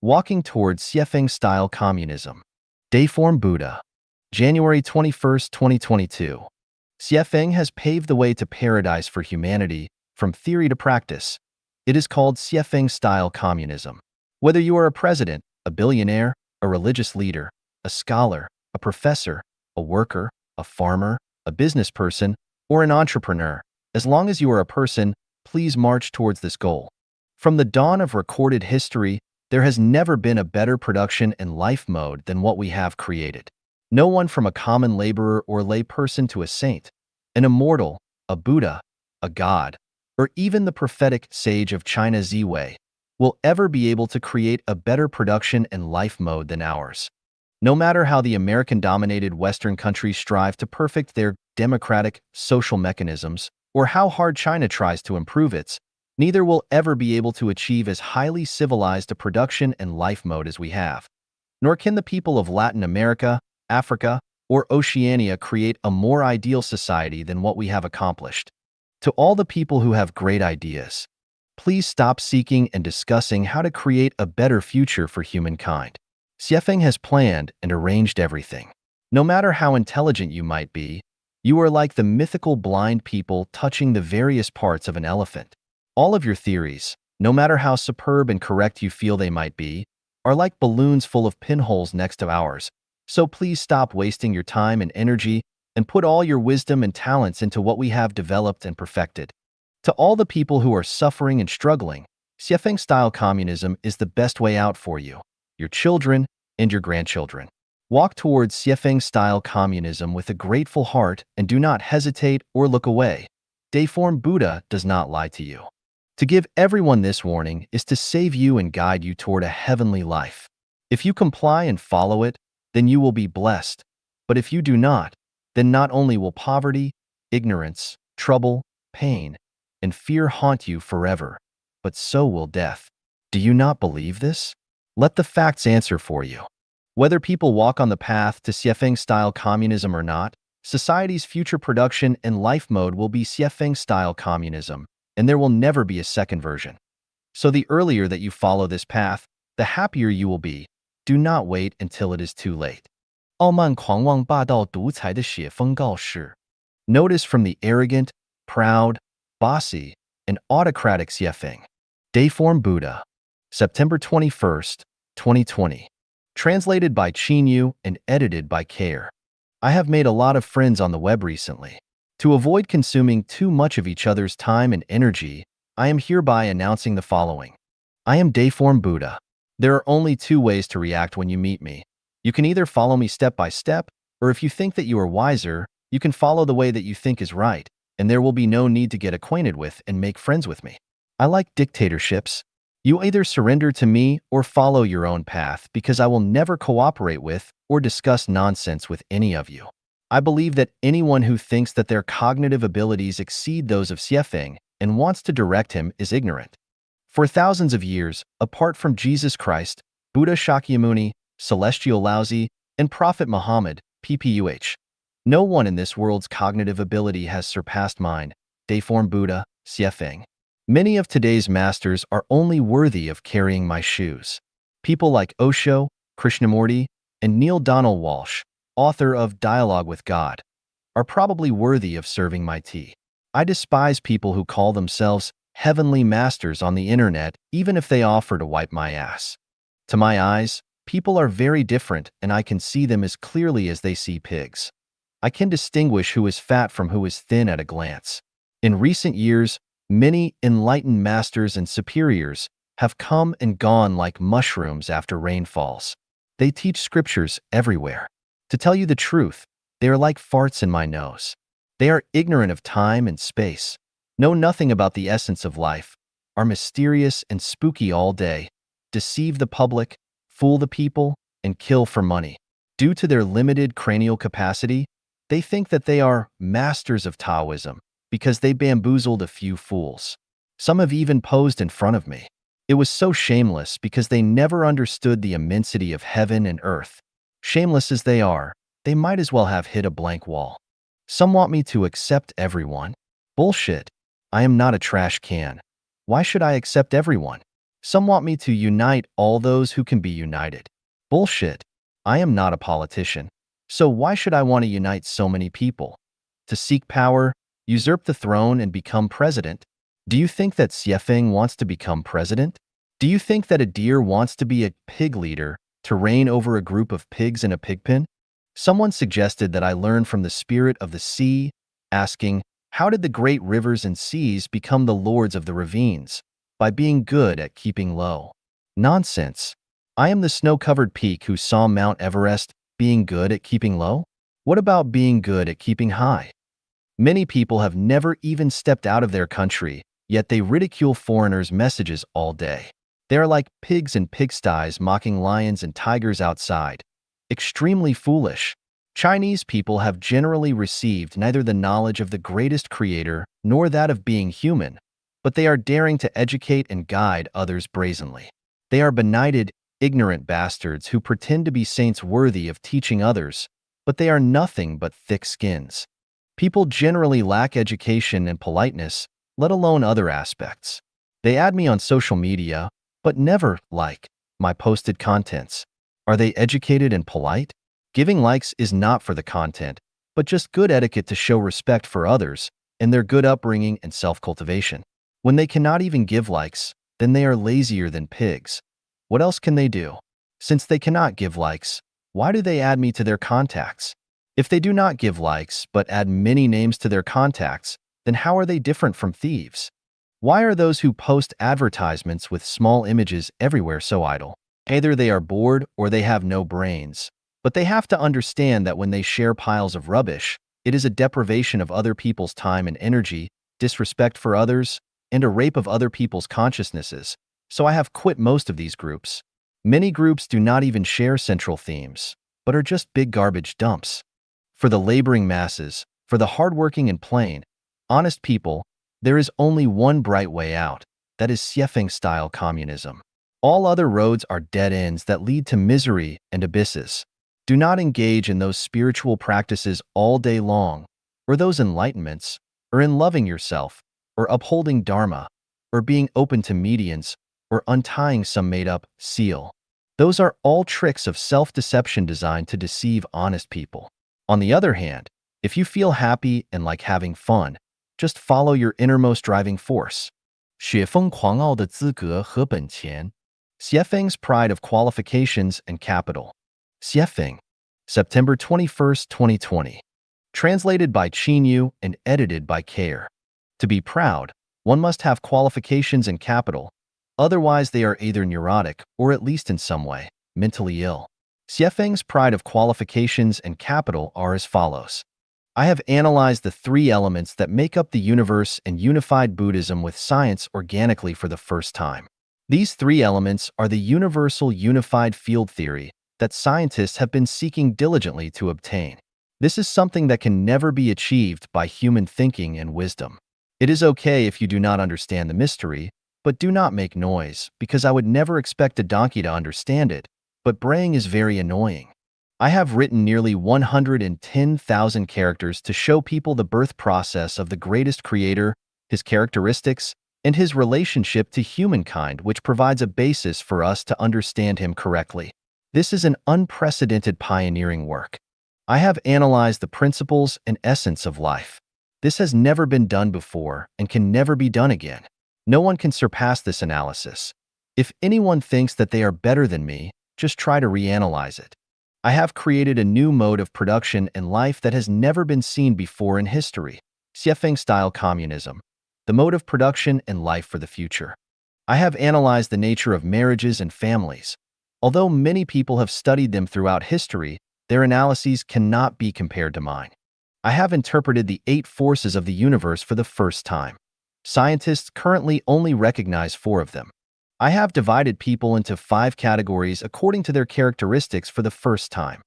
Walking towards Xiefeng-style communism. Dayform Buddha. January 21, 2022. Xiefeng has paved the way to paradise for humanity, from theory to practice. It is called Xiefeng-style communism. Whether you are a president, a billionaire, a religious leader, a scholar, a professor, a worker, a farmer, a business person, or an entrepreneur, as long as you are a person, please march towards this goal. From the dawn of recorded history, there has never been a better production and life mode than what we have created. No one from a common laborer or lay person to a saint, an immortal, a Buddha, a god, or even the prophetic sage of China Ziwei will ever be able to create a better production and life mode than ours. No matter how the American-dominated Western countries strive to perfect their democratic social mechanisms, or how hard China tries to improve its, neither will ever be able to achieve as highly civilized a production and life mode as we have. Nor can the people of Latin America, Africa, or Oceania create a more ideal society than what we have accomplished. To all the people who have great ideas, please stop seeking and discussing how to create a better future for humankind. Xiefeng has planned and arranged everything. No matter how intelligent you might be, you are like the mythical blind people touching the various parts of an elephant. All of your theories, no matter how superb and correct you feel they might be, are like balloons full of pinholes next to ours. So please stop wasting your time and energy and put all your wisdom and talents into what we have developed and perfected. To all the people who are suffering and struggling, Xiefeng-style communism is the best way out for you, your children, and your grandchildren. Walk towards Xiefeng-style communism with a grateful heart and do not hesitate or look away. Dayform Buddha does not lie to you. To give everyone this warning is to save you and guide you toward a heavenly life. If you comply and follow it, then you will be blessed. But if you do not, then not only will poverty, ignorance, trouble, pain, and fear haunt you forever, but so will death. Do you not believe this? Let the facts answer for you. Whether people walk on the path to Xiefeng-style communism or not, society's future production and life mode will be Xiefeng-style communism, and there will never be a second version. So the earlier that you follow this path, the happier you will be. Do not wait until it is too late. 傲慢狂妄霸道独裁的写封告示. Notice from the arrogant, proud, bossy, and autocratic Xiefeng. Dayform Buddha. September 21st, 2020. Translated by Chinyu and edited by Care. I have made a lot of friends on the web recently. To avoid consuming too much of each other's time and energy, I am hereby announcing the following. I am Dayform Buddha. There are only two ways to react when you meet me. You can either follow me step by step, or if you think that you are wiser, you can follow the way that you think is right, and there will be no need to get acquainted with and make friends with me. I like dictatorships. You either surrender to me or follow your own path because I will never cooperate with or discuss nonsense with any of you. I believe that anyone who thinks that their cognitive abilities exceed those of Xiefeng and wants to direct him is ignorant. For thousands of years, apart from Jesus Christ, Buddha Shakyamuni, Celestial Laozi, and Prophet Muhammad, PPUH, no one in this world's cognitive ability has surpassed mine, Dayform Buddha, Xiefeng. Many of today's masters are only worthy of carrying my shoes. People like Osho, Krishnamurti, and Neil Donald Walsh, author of Dialogue with God, are probably worthy of serving my tea. I despise people who call themselves heavenly masters on the internet, even if they offer to wipe my ass. To my eyes, people are very different, and I can see them as clearly as they see pigs. I can distinguish who is fat from who is thin at a glance. In recent years, many enlightened masters and superiors have come and gone like mushrooms after rain falls. They teach scriptures everywhere. To tell you the truth, they are like farts in my nose. They are ignorant of time and space, know nothing about the essence of life, are mysterious and spooky all day, deceive the public, fool the people, and kill for money. Due to their limited cranial capacity, they think that they are masters of Taoism because they bamboozled a few fools. Some have even posed in front of me. It was so shameless because they never understood the immensity of heaven and earth. Shameless as they are, they might as well have hit a blank wall. Some want me to accept everyone. Bullshit. I am not a trash can. Why should I accept everyone? Some want me to unite all those who can be united. Bullshit. I am not a politician. So why should I want to unite so many people? to seek power, usurp the throne, and become president. Do you think that Xiefeng wants to become president? Do you think that a deer wants to be a pig leader, to reign over a group of pigs in a pig pen? Someone suggested that I learn from the spirit of the sea, asking, how did the great rivers and seas become the lords of the ravines? By being good at keeping low. Nonsense. I am the snow-covered peak who saw Mount Everest. Being good at keeping low? What about being good at keeping high? Many people have never even stepped out of their country, yet they ridicule foreigners' messages all day. They are like pigs in pigsties mocking lions and tigers outside. Extremely foolish. Chinese people have generally received neither the knowledge of the greatest creator nor that of being human, but they are daring to educate and guide others brazenly. They are benighted, ignorant bastards who pretend to be saints worthy of teaching others, but they are nothing but thick skins. People generally lack education and politeness, let alone other aspects. They add me on social media, but never like my posted contents. Are they educated and polite? Giving likes is not for the content, but just good etiquette to show respect for others and their good upbringing and self-cultivation. When they cannot even give likes, then they are lazier than pigs. What else can they do? Since they cannot give likes, why do they add me to their contacts? If they do not give likes but add many names to their contacts, then how are they different from thieves? Why are those who post advertisements with small images everywhere so idle? Either they are bored or they have no brains. But they have to understand that when they share piles of rubbish, it is a deprivation of other people's time and energy, disrespect for others, and a rape of other people's consciousnesses. So I have quit most of these groups. Many groups do not even share central themes, but are just big garbage dumps. For the laboring masses, for the hardworking and plain, honest people, there is only one bright way out. That is Xiefeng-style communism. All other roads are dead ends that lead to misery and abysses. Do not engage in those spiritual practices all day long, or those enlightenments, or in loving yourself, or upholding dharma, or being open to medians, or untying some made-up seal. Those are all tricks of self-deception designed to deceive honest people. On the other hand, if you feel happy and like having fun, just follow your innermost driving force. 雪峰狂傲的资格和本钱. Xiefeng's pride of qualifications and capital. Xiefeng, September 21st, 2020. Translated by Qinyu and edited by Care. To be proud, one must have qualifications and capital, otherwise they are either neurotic or at least in some way, mentally ill. Xiefeng's pride of qualifications and capital are as follows. I have analyzed the three elements that make up the universe and unified Buddhism with science organically for the first time. These three elements are the universal unified field theory that scientists have been seeking diligently to obtain. This is something that can never be achieved by human thinking and wisdom. It is okay if you do not understand the mystery, but do not make noise, because I would never expect a donkey to understand it, but braying is very annoying. I have written nearly 110,000 characters to show people the birth process of the greatest creator, his characteristics, and his relationship to humankind, which provides a basis for us to understand him correctly. This is an unprecedented pioneering work. I have analyzed the principles and essence of life. This has never been done before and can never be done again. No one can surpass this analysis. If anyone thinks that they are better than me, just try to reanalyze it. I have created a new mode of production and life that has never been seen before in history. Xiefeng-style communism, the mode of production and life for the future. I have analyzed the nature of marriages and families. Although many people have studied them throughout history, their analyses cannot be compared to mine. I have interpreted the 8 forces of the universe for the first time. Scientists currently only recognize 4 of them. I have divided people into 5 categories according to their characteristics for the first time.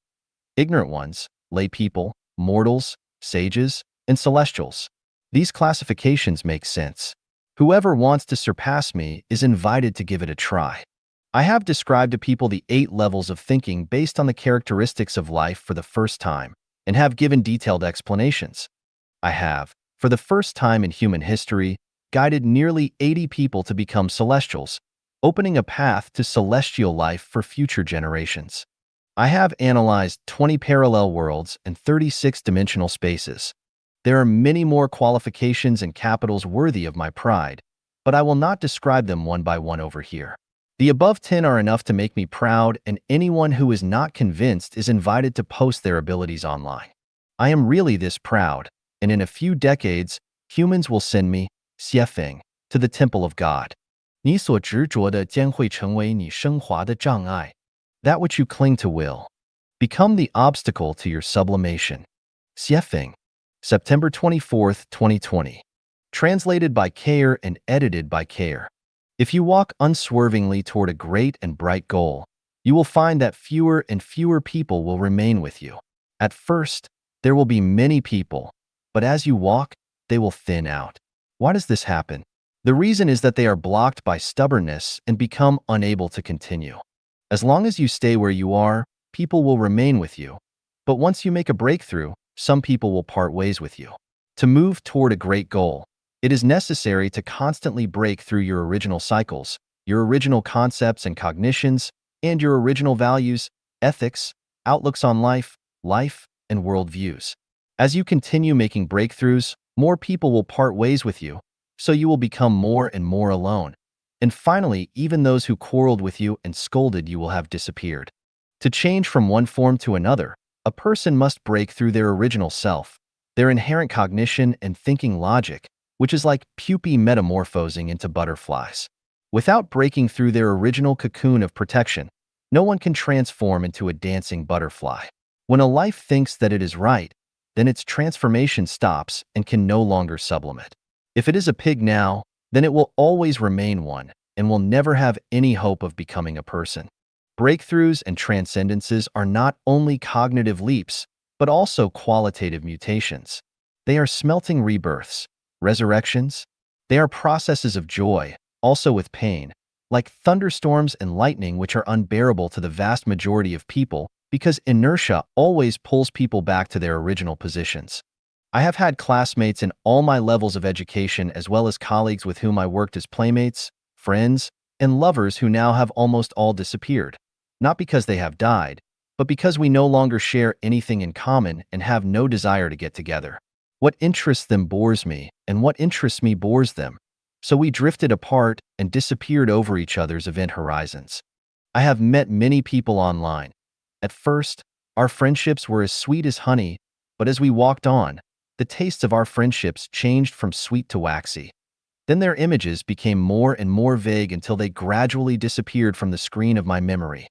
Ignorant ones, lay people, mortals, sages, and celestials. These classifications make sense. Whoever wants to surpass me is invited to give it a try. I have described to people the 8 levels of thinking based on the characteristics of life for the first time, and have given detailed explanations. I have, for the first time in human history, guided nearly 80 people to become celestials, opening a path to celestial life for future generations. I have analyzed 20 parallel worlds and 36 dimensional spaces. There are many more qualifications and capitals worthy of my pride, but I will not describe them one by one over here. The above 10 are enough to make me proud, and anyone who is not convinced is invited to post their abilities online. I am really this proud, and in a few decades, humans will send me, Xiefeng, to the temple of God. 你所执着的将会成为你升华的障碍. That which you cling to will become the obstacle to your sublimation. Xiefeng, September 24th, 2020. Translated by Care and edited by Care. If you walk unswervingly toward a great and bright goal, you will find that fewer and fewer people will remain with you. At first, there will be many people, but as you walk, they will thin out. Why does this happen? The reason is that they are blocked by stubbornness and become unable to continue. As long as you stay where you are, people will remain with you. But once you make a breakthrough, some people will part ways with you. To move toward a great goal, it is necessary to constantly break through your original cycles, your original concepts and cognitions, and your original values, ethics, outlooks on life, and worldviews. As you continue making breakthroughs, more people will part ways with you, so you will become more and more alone. And finally, even those who quarreled with you and scolded you will have disappeared. To change from one form to another, a person must break through their original self, their inherent cognition and thinking logic, which is like pupae metamorphosing into butterflies. Without breaking through their original cocoon of protection, no one can transform into a dancing butterfly. When a life thinks that it is right, then its transformation stops and can no longer sublimate. If it is a pig now, then it will always remain one and will never have any hope of becoming a person. Breakthroughs and transcendences are not only cognitive leaps, but also qualitative mutations. They are smelting rebirths, resurrections. They are processes of joy, also with pain, like thunderstorms and lightning, which are unbearable to the vast majority of people because inertia always pulls people back to their original positions. I have had classmates in all my levels of education as well as colleagues with whom I worked as playmates, friends, and lovers who now have almost all disappeared. Not because they have died, but because we no longer share anything in common and have no desire to get together. What interests them bores me, and what interests me bores them. So we drifted apart and disappeared over each other's event horizons. I have met many people online. At first, our friendships were as sweet as honey, but as we walked on, the tastes of our friendships changed from sweet to waxy. Then their images became more and more vague until they gradually disappeared from the screen of my memory.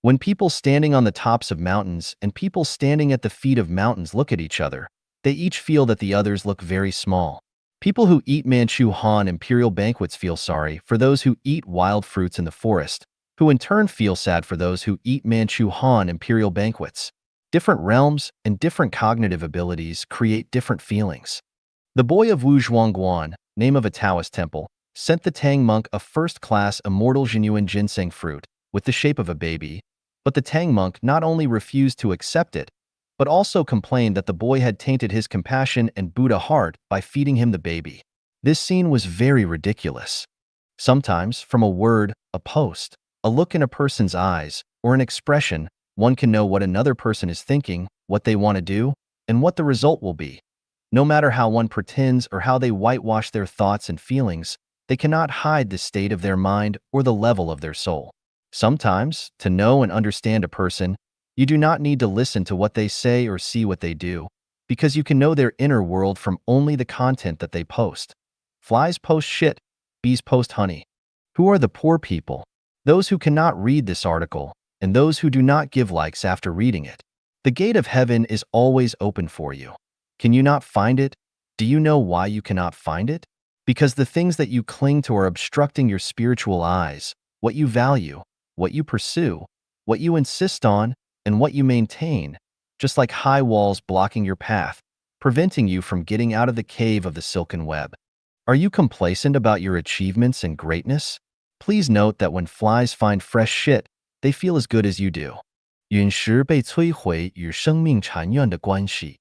When people standing on the tops of mountains and people standing at the feet of mountains look at each other, they each feel that the others look very small. People who eat Manchu Han imperial banquets feel sorry for those who eat wild fruits in the forest, who in turn feel sad for those who eat Manchu Han imperial banquets. Different realms and different cognitive abilities create different feelings. The boy of Wu Zhuangguan, name of a Taoist temple, sent the Tang monk a first-class immortal genuine ginseng fruit with the shape of a baby, but the Tang monk not only refused to accept it, but also complained that the boy had tainted his compassion and Buddha heart by feeding him the baby. This scene was very ridiculous. Sometimes, from a word, a post, a look in a person's eyes, or an expression, one can know what another person is thinking, what they want to do, and what the result will be. No matter how one pretends or how they whitewash their thoughts and feelings, they cannot hide the state of their mind or the level of their soul. Sometimes, to know and understand a person, you do not need to listen to what they say or see what they do, because you can know their inner world from only the content that they post. Flies post shit, bees post honey. Who are the poor people? Those who cannot read this article, and those who do not give likes after reading it. The gate of heaven is always open for you. Can you not find it? Do you know why you cannot find it? Because the things that you cling to are obstructing your spiritual eyes, what you value, what you pursue, what you insist on, and what you maintain, just like high walls blocking your path, preventing you from getting out of the cave of the silken web. Are you complacent about your achievements and greatness? Please note that when flies find fresh shit, they feel as good as you do. 陨石被摧毁与生命残愿的关系.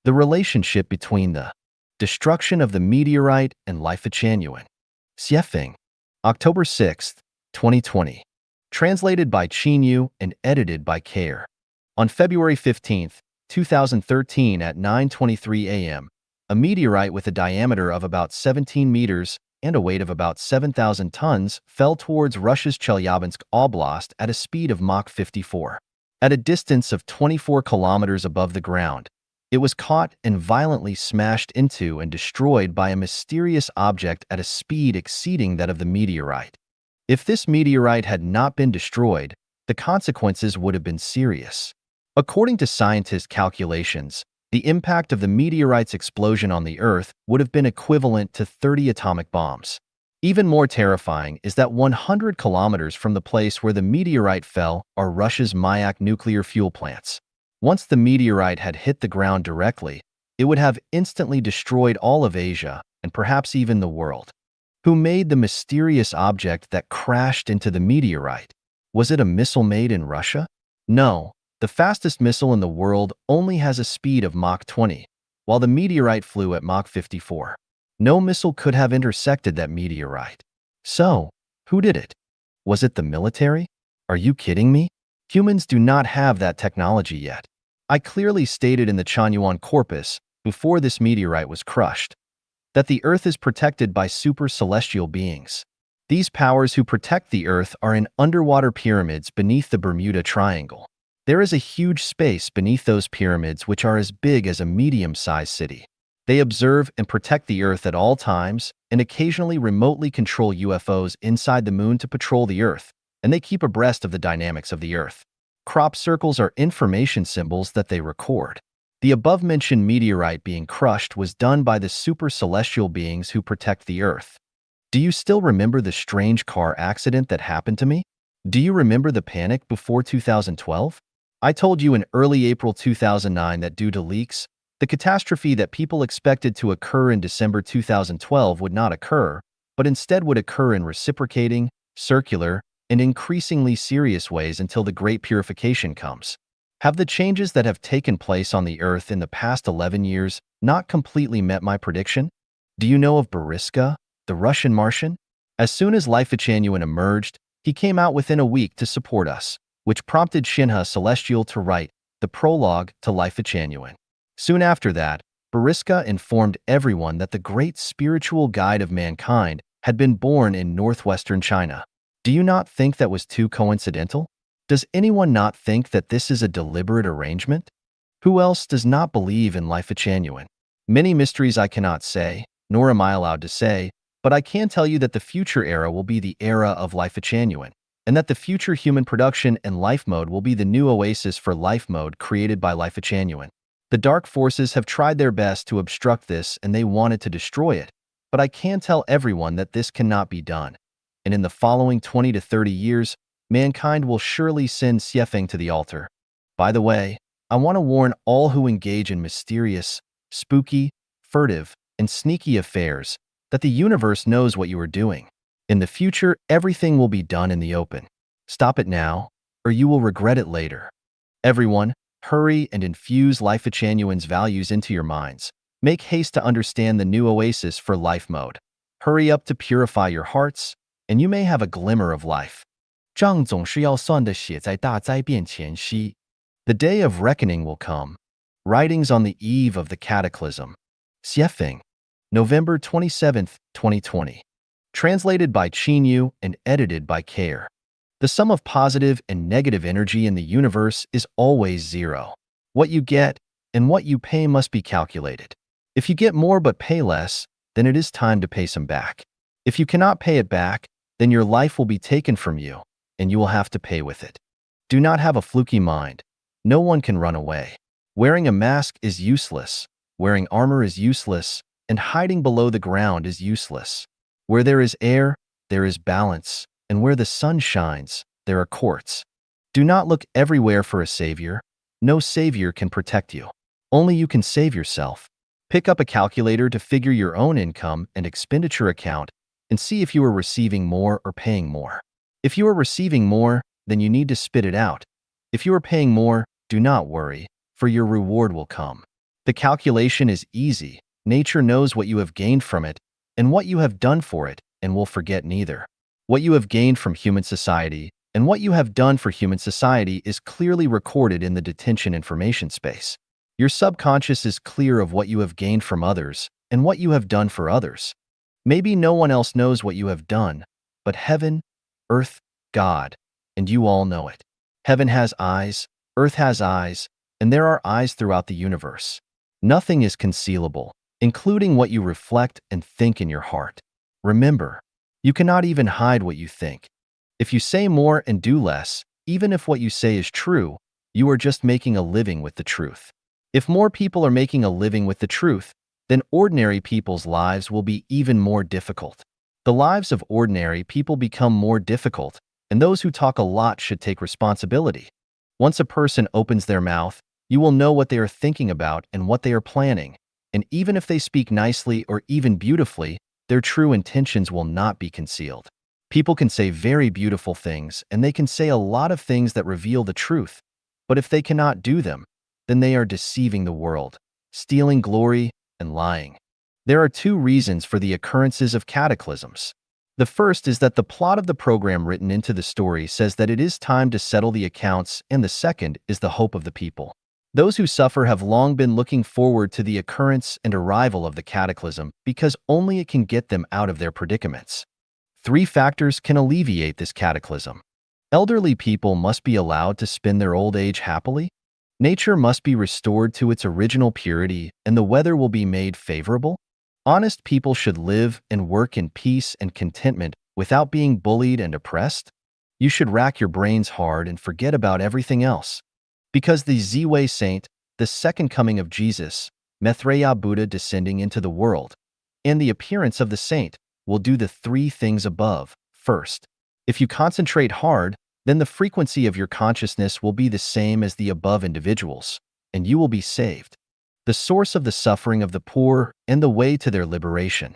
The relationship between the destruction of the meteorite and life of Chanyuan. Xiefeng, October 6th, 2020. Translated by Qinyu and edited by Care. On February 15th, 2013 at 9:23 a.m., A meteorite with a diameter of about 17 meters and a weight of about 7,000 tons fell towards Russia's Chelyabinsk Oblast at a speed of Mach 54. At a distance of 24 kilometers above the ground, it was caught and violently smashed into and destroyed by a mysterious object at a speed exceeding that of the meteorite. If this meteorite had not been destroyed, the consequences would have been serious. According to scientists' calculations, the impact of the meteorite's explosion on the Earth would have been equivalent to 30 atomic bombs. Even more terrifying is that 100 kilometers from the place where the meteorite fell are Russia's Mayak nuclear fuel plants. Once the meteorite had hit the ground directly, it would have instantly destroyed all of Asia and perhaps even the world. Who made the mysterious object that crashed into the meteorite? Was it a missile made in Russia? No, the fastest missile in the world only has a speed of Mach 20, while the meteorite flew at Mach 54. No missile could have intersected that meteorite. So, who did it? Was it the military? Are you kidding me? Humans do not have that technology yet. I clearly stated in the Chanyuan Corpus, before this meteorite was crushed, that the Earth is protected by super celestial beings. These powers who protect the Earth are in underwater pyramids beneath the Bermuda Triangle. There is a huge space beneath those pyramids which are as big as a medium-sized city. They observe and protect the Earth at all times and occasionally remotely control UFOs inside the moon to patrol the Earth, and they keep abreast of the dynamics of the Earth. Crop circles are information symbols that they record. The above-mentioned meteorite being crushed was done by the super celestial beings who protect the Earth. Do you still remember the strange car accident that happened to me? Do you remember the panic before 2012? I told you in early April 2009 that due to leaks, the catastrophe that people expected to occur in December 2012 would not occur, but instead would occur in reciprocating, circular, and increasingly serious ways until the Great Purification comes. Have the changes that have taken place on the Earth in the past 11 years not completely met my prediction? Do you know of Boriska, the Russian Martian? As soon as Life-Echanuan emerged, he came out within a week to support us, which prompted Shinha Celestial to write the prologue to Life-Echanuan. Soon after that, Boriska informed everyone that the great spiritual guide of mankind had been born in northwestern China. Do you not think that was too coincidental? Does anyone not think that this is a deliberate arrangement? Who else does not believe in Life-Echanuan? Many mysteries I cannot say, nor am I allowed to say, but I can tell you that the future era will be the era of Life-Echanuan, and that the future human production and life mode will be the new oasis for life mode created by Life-Echanuan. The dark forces have tried their best to obstruct this and they wanted to destroy it, but I can tell everyone that this cannot be done. And in the following 20 to 30 years, mankind will surely send Xiefeng to the altar. By the way, I want to warn all who engage in mysterious, spooky, furtive, and sneaky affairs that the universe knows what you are doing. In the future, everything will be done in the open. Stop it now, or you will regret it later. Everyone, hurry and infuse Life-Echanuan's values into your minds. Make haste to understand the new oasis for life mode. Hurry up to purify your hearts, and you may have a glimmer of life. 账总是要算的写在大灾变前夕. The day of reckoning will come. Writings on the eve of the cataclysm. Xiefeng, November 27, 2020. Translated by Qinyu and edited by Care. The sum of positive and negative energy in the universe is always zero. What you get and what you pay must be calculated. If you get more but pay less, then it is time to pay some back. If you cannot pay it back, then your life will be taken from you, and you will have to pay with it. Do not have a fluky mind. No one can run away. Wearing a mask is useless. Wearing armor is useless, and hiding below the ground is useless. Where there is air, there is balance, and where the sun shines, there are courts. Do not look everywhere for a savior. No savior can protect you. Only you can save yourself. Pick up a calculator to figure your own income and expenditure account and see if you are receiving more or paying more. If you are receiving more, then you need to spit it out. If you are paying more, do not worry, for your reward will come. The calculation is easy. Nature knows what you have gained from it and what you have done for it, and will forget neither. What you have gained from human society and what you have done for human society is clearly recorded in the detention information space. Your subconscious is clear of what you have gained from others and what you have done for others. Maybe no one else knows what you have done, but heaven, earth, God, and you all know it. Heaven has eyes, earth has eyes, and there are eyes throughout the universe. Nothing is concealable, including what you reflect and think in your heart. Remember, you cannot even hide what you think. If you say more and do less, even if what you say is true, you are just making a living with the truth. If more people are making a living with the truth, then ordinary people's lives will be even more difficult. The lives of ordinary people become more difficult, and those who talk a lot should take responsibility. Once a person opens their mouth, you will know what they are thinking about and what they are planning, and even if they speak nicely or even beautifully, their true intentions will not be concealed. People can say very beautiful things, and they can say a lot of things that reveal the truth, but if they cannot do them, then they are deceiving the world, stealing glory, and lying. There are two reasons for the occurrences of cataclysms. The first is that the plot of the program written into the story says that it is time to settle the accounts, and the second is the hope of the people. Those who suffer have long been looking forward to the occurrence and arrival of the cataclysm because only it can get them out of their predicaments. Three factors can alleviate this cataclysm. Elderly people must be allowed to spend their old age happily. Nature must be restored to its original purity, and the weather will be made favorable. Honest people should live and work in peace and contentment without being bullied and oppressed. You should rack your brains hard and forget about everything else. Because the Ziwei Saint, the second coming of Jesus, Maitreya Buddha descending into the world, and the appearance of the saint will do the three things above. First, if you concentrate hard, then the frequency of your consciousness will be the same as the above individuals, and you will be saved. The source of the suffering of the poor and the way to their liberation.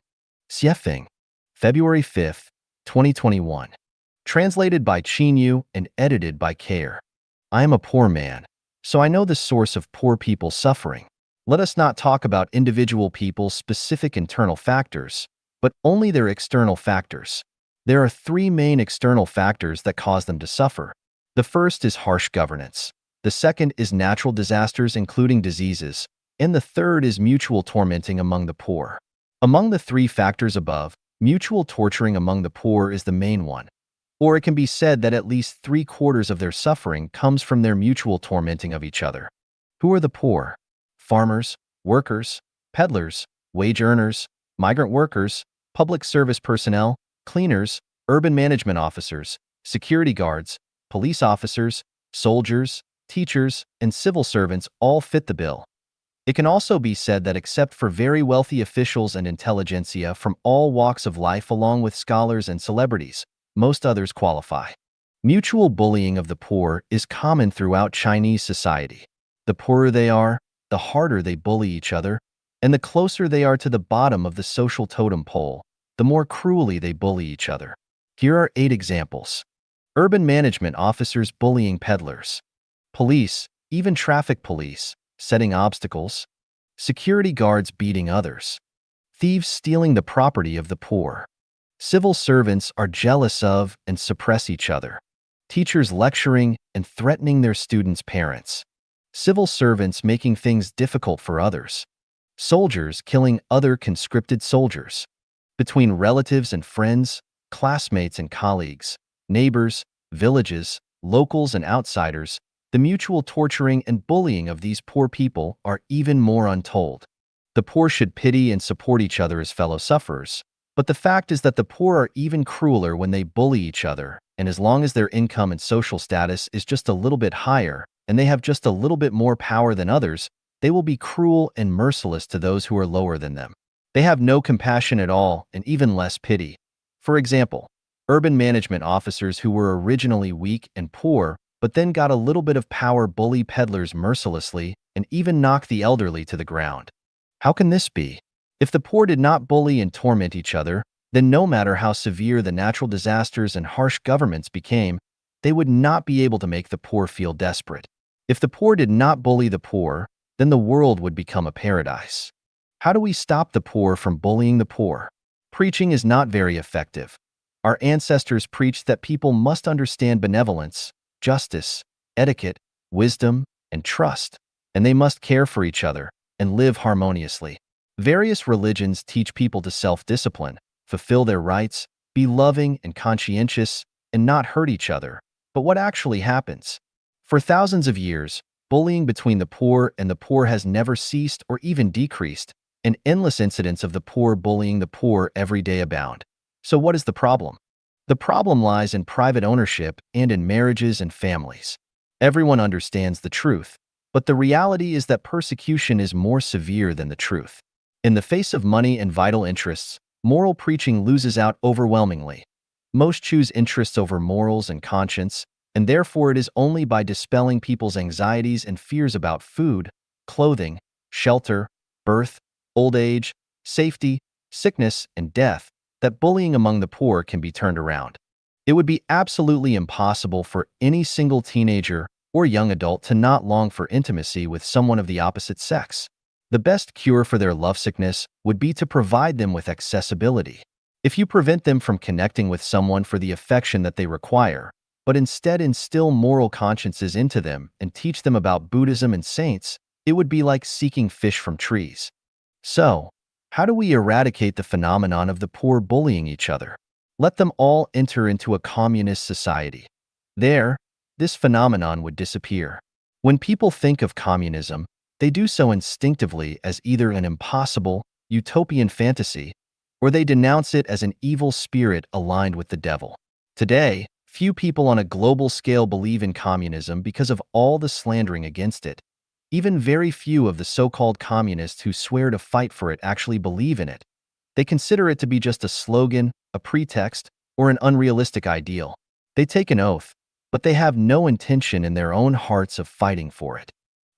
Xiefeng, February 5, 2021. Translated by Qin Yu and edited by Care. I am a poor man, so I know the source of poor people's suffering. Let us not talk about individual people's specific internal factors, but only their external factors. There are three main external factors that cause them to suffer. The first is harsh governance. The second is natural disasters, including diseases. And the third is mutual tormenting among the poor. Among the three factors above, mutual torturing among the poor is the main one. Or it can be said that at least 3/4 of their suffering comes from their mutual tormenting of each other. Who are the poor? Farmers, workers, peddlers, wage earners, migrant workers, public service personnel, cleaners, urban management officers, security guards, police officers, soldiers, teachers, and civil servants all fit the bill. It can also be said that except for very wealthy officials and intelligentsia from all walks of life along with scholars and celebrities, most others qualify. Mutual bullying of the poor is common throughout Chinese society. The poorer they are, the harder they bully each other, and the closer they are to the bottom of the social totem pole, the more cruelly they bully each other. Here are 8 examples. Urban management officers bullying peddlers. Police, even traffic police, setting obstacles. Security guards beating others. Thieves stealing the property of the poor. Civil servants are jealous of and suppress each other. Teachers lecturing and threatening their students' parents. Civil servants making things difficult for others. Soldiers killing other conscripted soldiers. Between relatives and friends, classmates and colleagues, neighbors, villages, locals and outsiders, the mutual torturing and bullying of these poor people are even more untold. The poor should pity and support each other as fellow sufferers, but the fact is that the poor are even crueler when they bully each other, and as long as their income and social status is just a little bit higher, and they have just a little bit more power than others, they will be cruel and merciless to those who are lower than them. They have no compassion at all and even less pity. For example, urban management officers who were originally weak and poor but then got a little bit of power bully peddlers mercilessly and even knock the elderly to the ground. How can this be? If the poor did not bully and torment each other, then no matter how severe the natural disasters and harsh governments became, they would not be able to make the poor feel desperate. If the poor did not bully the poor, then the world would become a paradise. How do we stop the poor from bullying the poor? Preaching is not very effective. Our ancestors preached that people must understand benevolence, justice, etiquette, wisdom, and trust. and they must care for each other and live harmoniously. Various religions teach people to self-discipline, fulfill their rights, be loving and conscientious, and not hurt each other. But what actually happens? For thousands of years, bullying between the poor and the poor has never ceased or even decreased, and endless incidents of the poor bullying the poor every day abound. So what is the problem? The problem lies in private ownership and in marriages and families. Everyone understands the truth, but the reality is that persecution is more severe than the truth. In the face of money and vital interests, moral preaching loses out overwhelmingly. Most choose interests over morals and conscience, and therefore it is only by dispelling people's anxieties and fears about food, clothing, shelter, birth, old age, safety, sickness, and death that bullying among the poor can be turned around. It would be absolutely impossible for any single teenager or young adult to not long for intimacy with someone of the opposite sex. The best cure for their lovesickness would be to provide them with accessibility. If you prevent them from connecting with someone for the affection that they require, but instead instill moral consciences into them and teach them about Buddhism and saints, it would be like seeking fish from trees. So, how do we eradicate the phenomenon of the poor bullying each other? Let them all enter into a communist society. There, this phenomenon would disappear. When people think of communism, they do so instinctively as either an impossible, utopian fantasy, or they denounce it as an evil spirit aligned with the devil. Today, few people on a global scale believe in communism because of all the slandering against it. Even very few of the so-called communists who swear to fight for it actually believe in it. They consider it to be just a slogan, a pretext, or an unrealistic ideal. They take an oath, but they have no intention in their own hearts of fighting for it.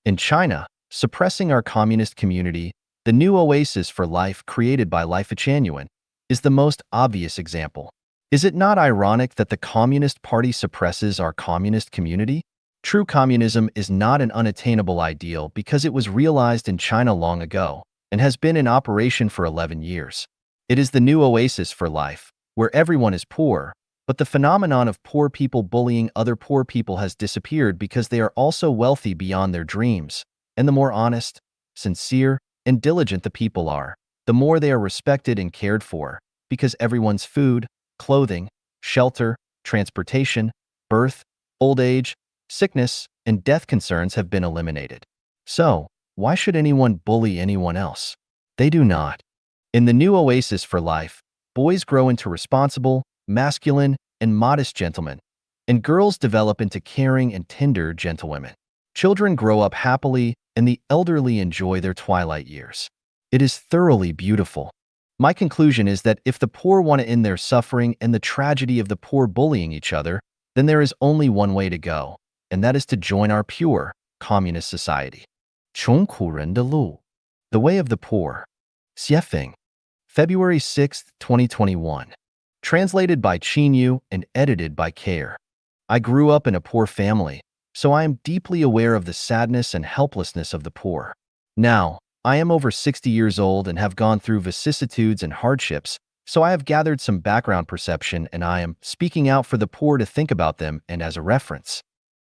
In China, suppressing our communist community, the new oasis for life created by Life Genuine, is the most obvious example. Is it not ironic that the Communist Party suppresses our communist community? True communism is not an unattainable ideal because it was realized in China long ago and has been in operation for 11 years. It is the new oasis for life, where everyone is poor, but the phenomenon of poor people bullying other poor people has disappeared because they are also wealthy beyond their dreams, and the more honest, sincere, and diligent the people are, the more they are respected and cared for, because everyone's food, clothing, shelter, transportation, birth, old age, sickness, and death concerns have been eliminated. So, why should anyone bully anyone else? They do not. In the new oasis for life, boys grow into responsible, masculine, and modest gentlemen, and girls develop into caring and tender gentlewomen. Children grow up happily, and the elderly enjoy their twilight years. It is thoroughly beautiful. My conclusion is that if the poor want to end their suffering and the tragedy of the poor bullying each other, then there is only one way to go, and that is to join our pure, communist society. 穷苦人的路, The Way of the Poor. Xiefeng. February 6, 2021. Translated by Qinyu and edited by Care. I grew up in a poor family, so I am deeply aware of the sadness and helplessness of the poor. Now, I am over 60 years old and have gone through vicissitudes and hardships, so I have gathered some background perception and I am speaking out for the poor to think about them and as a reference.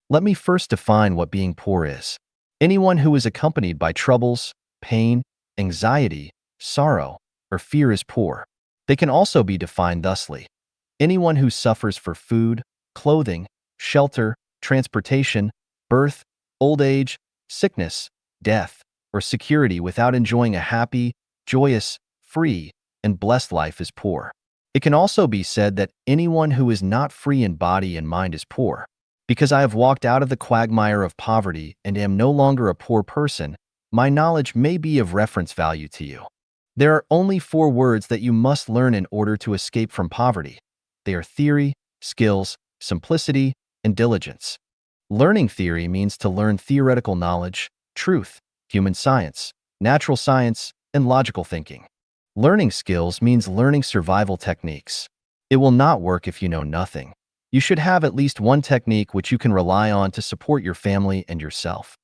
Let me first define what being poor is. Anyone who is accompanied by troubles, pain, anxiety, sorrow, or fear is poor. They can also be defined thusly. Anyone who suffers for food, clothing, shelter, transportation, birth, old age, sickness, death, or security without enjoying a happy, joyous, free, and blessed life is poor. It can also be said that anyone who is not free in body and mind is poor. Because I have walked out of the quagmire of poverty and am no longer a poor person, my knowledge may be of reference value to you. There are only 4 words that you must learn in order to escape from poverty. They are theory, skills, simplicity, and diligence. Learning theory means to learn theoretical knowledge, truth, human science, natural science, and logical thinking. Learning skills means learning survival techniques. It will not work if you know nothing. You should have at least one technique which you can rely on to support your family and yourself.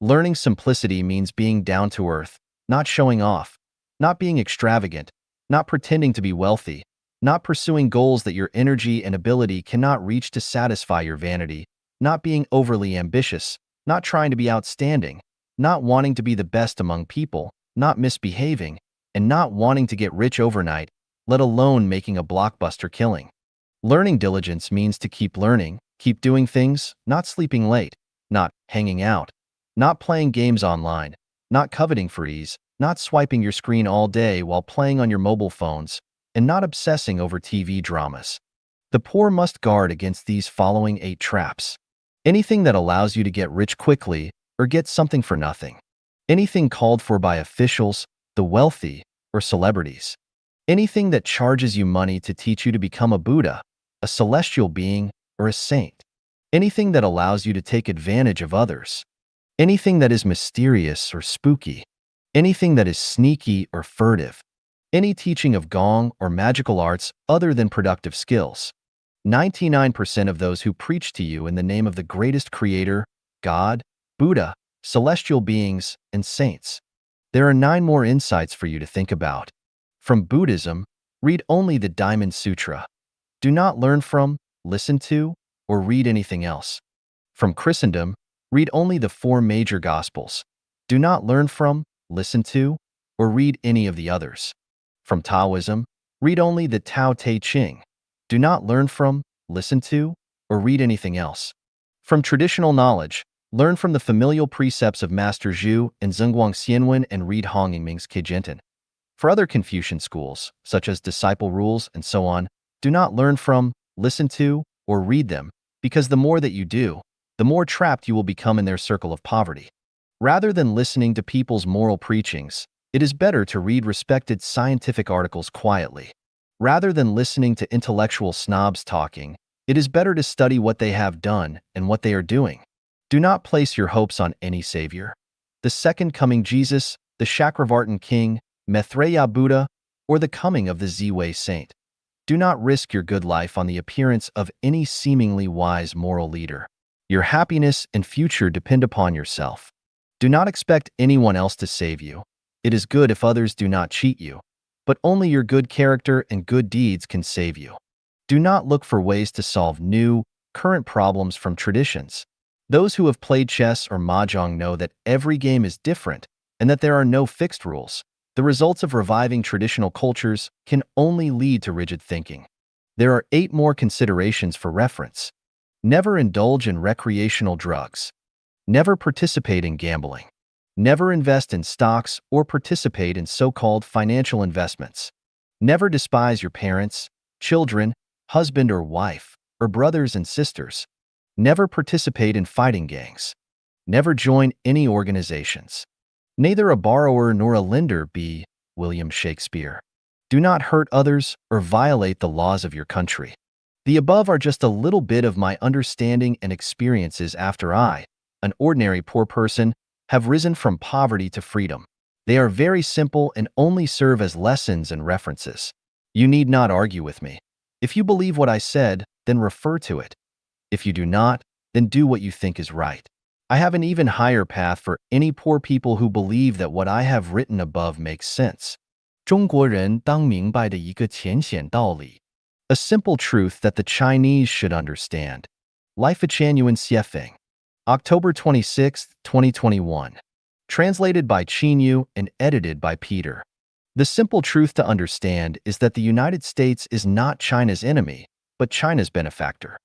Learning simplicity means being down to earth, not showing off, not being extravagant, not pretending to be wealthy, not pursuing goals that your energy and ability cannot reach to satisfy your vanity, not being overly ambitious, not trying to be outstanding, not wanting to be the best among people, not misbehaving, and not wanting to get rich overnight, let alone making a blockbuster killing. Learning diligence means to keep learning, keep doing things, not sleeping late, not hanging out, not playing games online, not coveting for ease, not swiping your screen all day while playing on your mobile phones, and not obsessing over TV dramas. The poor must guard against these following 8 traps. Anything that allows you to get rich quickly or get something for nothing. Anything called for by officials, the wealthy, or celebrities. Anything that charges you money to teach you to become a Buddha, a celestial being, or a saint. Anything that allows you to take advantage of others. Anything that is mysterious or spooky. Anything that is sneaky or furtive. Any teaching of gong or magical arts other than productive skills. 99% of those who preach to you in the name of the greatest creator, God, Buddha, celestial beings, and saints. There are 9 more insights for you to think about. From Buddhism, read only the Diamond Sutra. Do not learn from, listen to, or read anything else. From Christendom, read only the 4 major Gospels. Do not learn from, listen to, or read any of the others. From Taoism, read only the Tao Te Ching. Do not learn from, listen to, or read anything else. From traditional knowledge, learn from the familial precepts of Master Zhu and Zhenguang Xianwen and read Hongyingming's Keijinten. For other Confucian schools, such as disciple rules and so on, do not learn from, listen to, or read them, because the more that you do, the more trapped you will become in their circle of poverty. Rather than listening to people's moral preachings, it is better to read respected scientific articles quietly. Rather than listening to intellectual snobs talking, it is better to study what they have done and what they are doing. Do not place your hopes on any savior. The second coming Jesus, the Chakravartin king, Maitreya Buddha, or the coming of the Ziwei saint. Do not risk your good life on the appearance of any seemingly wise moral leader. Your happiness and future depend upon yourself. Do not expect anyone else to save you. It is good if others do not cheat you, but only your good character and good deeds can save you. Do not look for ways to solve new, current problems from traditions. Those who have played chess or mahjong know that every game is different and that there are no fixed rules. The results of reviving traditional cultures can only lead to rigid thinking. There are 8 more considerations for reference. Never indulge in recreational drugs. Never participate in gambling. Never invest in stocks or participate in so-called financial investments. Never despise your parents, children, husband or wife, or brothers and sisters. Never participate in fighting gangs. Never join any organizations. Neither a borrower nor a lender be William Shakespeare. Do not hurt others or violate the laws of your country. The above are just a little bit of my understanding and experiences after I, an ordinary poor person, have risen from poverty to freedom. They are very simple and only serve as lessons and references. You need not argue with me. If you believe what I said, then refer to it. If you do not, then do what you think is right. I have an even higher path for any poor people who believe that what I have written above makes sense. 中国人当明白的一个浅显道理. A simple truth that the Chinese should understand. Life Chanuan Xiefeng. October 26, 2021. Translated by Qinyu and edited by Peter. The simple truth to understand is that the United States is not China's enemy, but China's benefactor.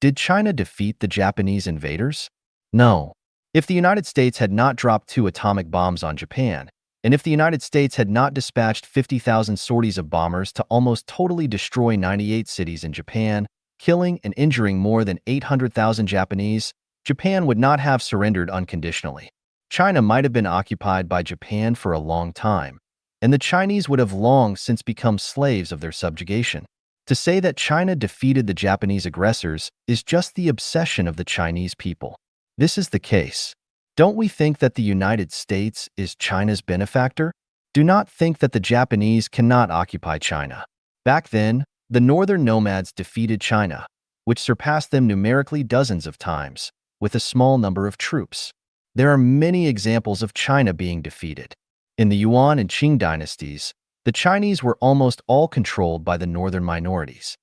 Did China defeat the Japanese invaders? No. If the United States had not dropped 2 atomic bombs on Japan, and if the United States had not dispatched 50,000 sorties of bombers to almost totally destroy 98 cities in Japan, killing and injuring more than 800,000 Japanese, Japan would not have surrendered unconditionally. China might have been occupied by Japan for a long time, and the Chinese would have long since become slaves of their subjugation. To say that China defeated the Japanese aggressors is just the obsession of the Chinese people. This is the case. Don't we think that the United States is China's benefactor? Do not think that the Japanese cannot occupy China. Back then, the northern nomads defeated China, which surpassed them numerically dozens of times, with a small number of troops. There are many examples of China being defeated. In the Yuan and Qing dynasties, the Chinese were almost all controlled by the northern minorities.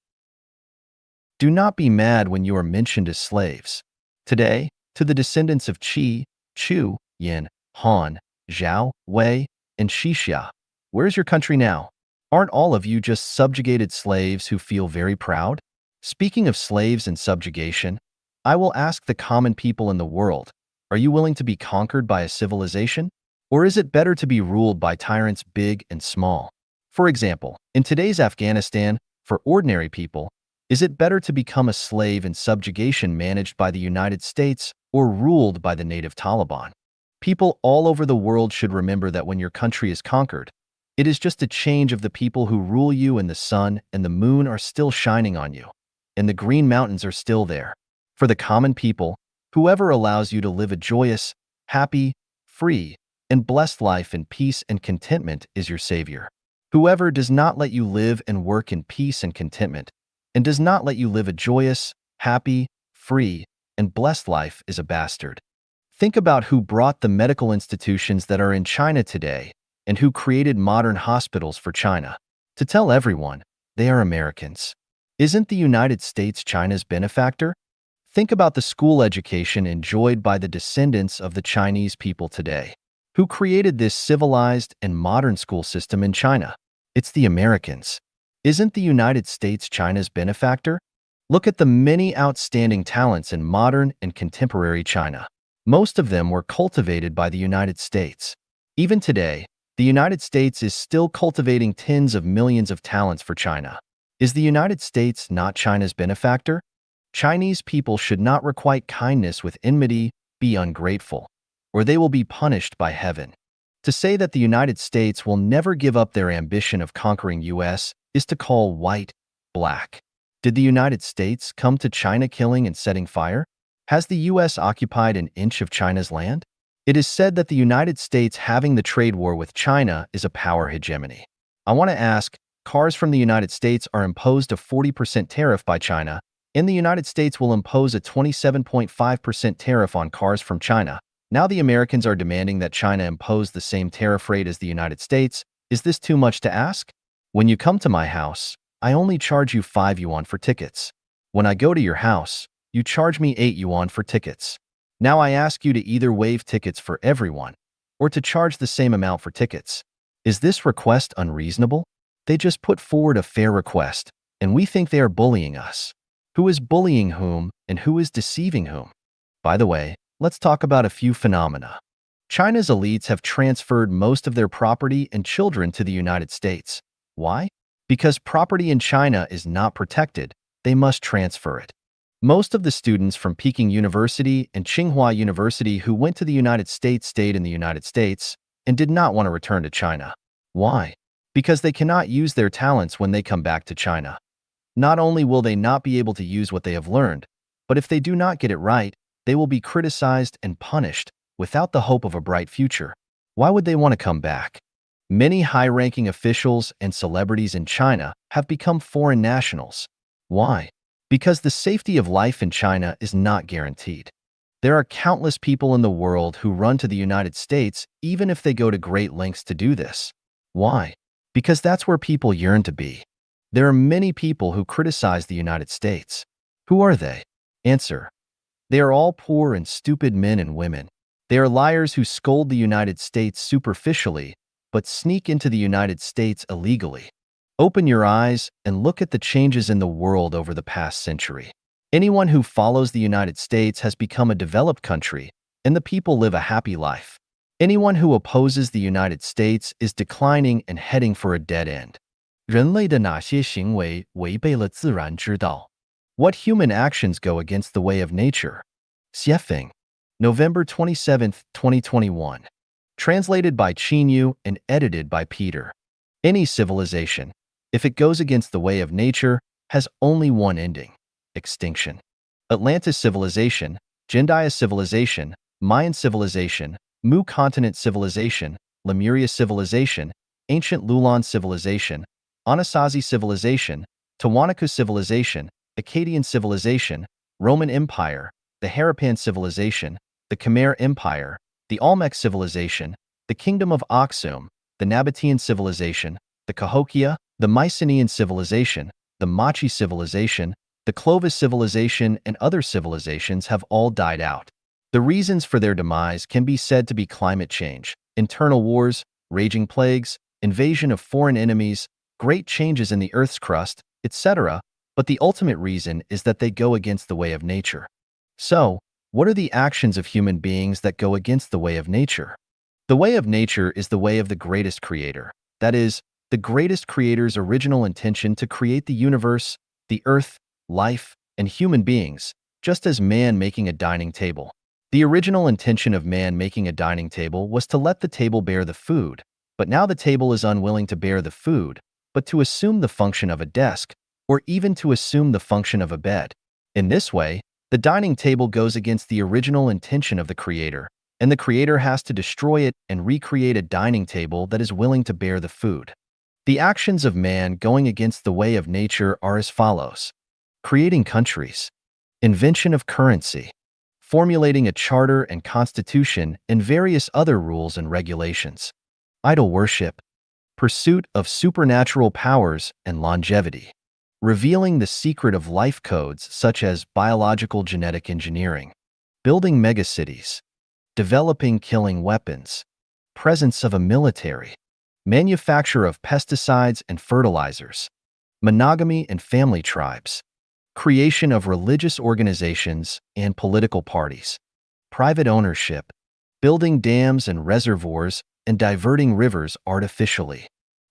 Do not be mad when you are mentioned as slaves. Today, to the descendants of Qi, Chu, Yin, Han, Zhao, Wei, and Xixia. Where's your country now? Aren't all of you just subjugated slaves who feel very proud? Speaking of slaves and subjugation, I will ask the common people in the world, are you willing to be conquered by a civilization? Or is it better to be ruled by tyrants big and small? For example, in today's Afghanistan, for ordinary people, is it better to become a slave in subjugation managed by the United States or ruled by the native Taliban? People all over the world should remember that when your country is conquered, it is just a change of the people who rule you, and the sun and the moon are still shining on you, and the green mountains are still there. For the common people, whoever allows you to live a joyous, happy, free, and blessed life in peace and contentment is your savior. Whoever does not let you live and work in peace and contentment, and does not let you live a joyous, happy, free, and blessed life is a bastard. Think about who brought the medical institutions that are in China today and who created modern hospitals for China. To tell everyone, they are Americans. Isn't the United States China's benefactor? Think about the school education enjoyed by the descendants of the Chinese people today. Who created this civilized and modern school system in China? It's the Americans. Isn't the United States China's benefactor? Look at the many outstanding talents in modern and contemporary China. Most of them were cultivated by the United States. Even today, the United States is still cultivating tens of millions of talents for China. Is the United States not China's benefactor? Chinese people should not requite kindness with enmity, be ungrateful, or they will be punished by heaven. To say that the United States will never give up their ambition of conquering US is to call white black. Did the United States come to China killing and setting fire? Has the US occupied an inch of China's land? It is said that the United States having the trade war with China is a power hegemony. I want to ask, cars from the United States are imposed a 40% tariff by China, and the United States will impose a 27.5% tariff on cars from China. Now the Americans are demanding that China impose the same tariff rate as the United States. Is this too much to ask? When you come to my house, I only charge you 5 yuan for tickets. When I go to your house, you charge me 8 yuan for tickets. Now I ask you to either waive tickets for everyone or to charge the same amount for tickets. Is this request unreasonable? They just put forward a fair request, and we think they are bullying us. Who is bullying whom and who is deceiving whom? By the way, let's talk about a few phenomena. China's elites have transferred most of their property and children to the United States. Why? Because property in China is not protected, they must transfer it. Most of the students from Peking University and Tsinghua University who went to the United States stayed in the United States and did not want to return to China. Why? Because they cannot use their talents when they come back to China. Not only will they not be able to use what they have learned, but if they do not get it right, they will be criticized and punished without the hope of a bright future. Why would they want to come back? Many high-ranking officials and celebrities in China have become foreign nationals. Why? Because the safety of life in China is not guaranteed. There are countless people in the world who run to the United States even if they go to great lengths to do this. Why? Because that's where people yearn to be. There are many people who criticize the United States. Who are they? Answer: they are all poor and stupid men and women. They are liars who scold the United States superficially, but sneak into the United States illegally. Open your eyes and look at the changes in the world over the past century. Anyone who follows the United States has become a developed country, and the people live a happy life. Anyone who opposes the United States is declining and heading for a dead end. 人类的哪些行为违背了自然之道? What human actions go against the way of nature? Xiefeng, November 27, 2021. Translated by Qinyu and edited by Peter. Any civilization, if it goes against the way of nature, has only one ending: extinction. Atlantis civilization, Jindaya civilization, Mayan civilization, Mu continent civilization, Lemuria civilization, ancient Lulan civilization, Anasazi civilization, Tiwanaku civilization, Akkadian civilization, Roman Empire, the Harappan civilization, the Khmer Empire, the Olmec civilization, the Kingdom of Aksum, the Nabatean civilization, the Cahokia, the Mycenaean civilization, the Machi civilization, the Clovis civilization, and other civilizations have all died out. The reasons for their demise can be said to be climate change, internal wars, raging plagues, invasion of foreign enemies, great changes in the Earth's crust, etc., but the ultimate reason is that they go against the way of nature. So, what are the actions of human beings that go against the way of nature? The way of nature is the way of the greatest creator. That is, the greatest creator's original intention to create the universe, the earth, life, and human beings, just as man making a dining table. The original intention of man making a dining table was to let the table bear the food, but now the table is unwilling to bear the food, but to assume the function of a desk, or even to assume the function of a bed. In this way, the dining table goes against the original intention of the creator, and the creator has to destroy it and recreate a dining table that is willing to bear the food. The actions of man going against the way of nature are as follows: creating countries, invention of currency, formulating a charter and constitution and various other rules and regulations, idol worship, pursuit of supernatural powers and longevity, revealing the secret of life codes such as biological genetic engineering, building megacities, developing killing weapons, presence of a military, manufacture of pesticides and fertilizers, monogamy and family tribes, creation of religious organizations and political parties, private ownership, building dams and reservoirs and diverting rivers artificially,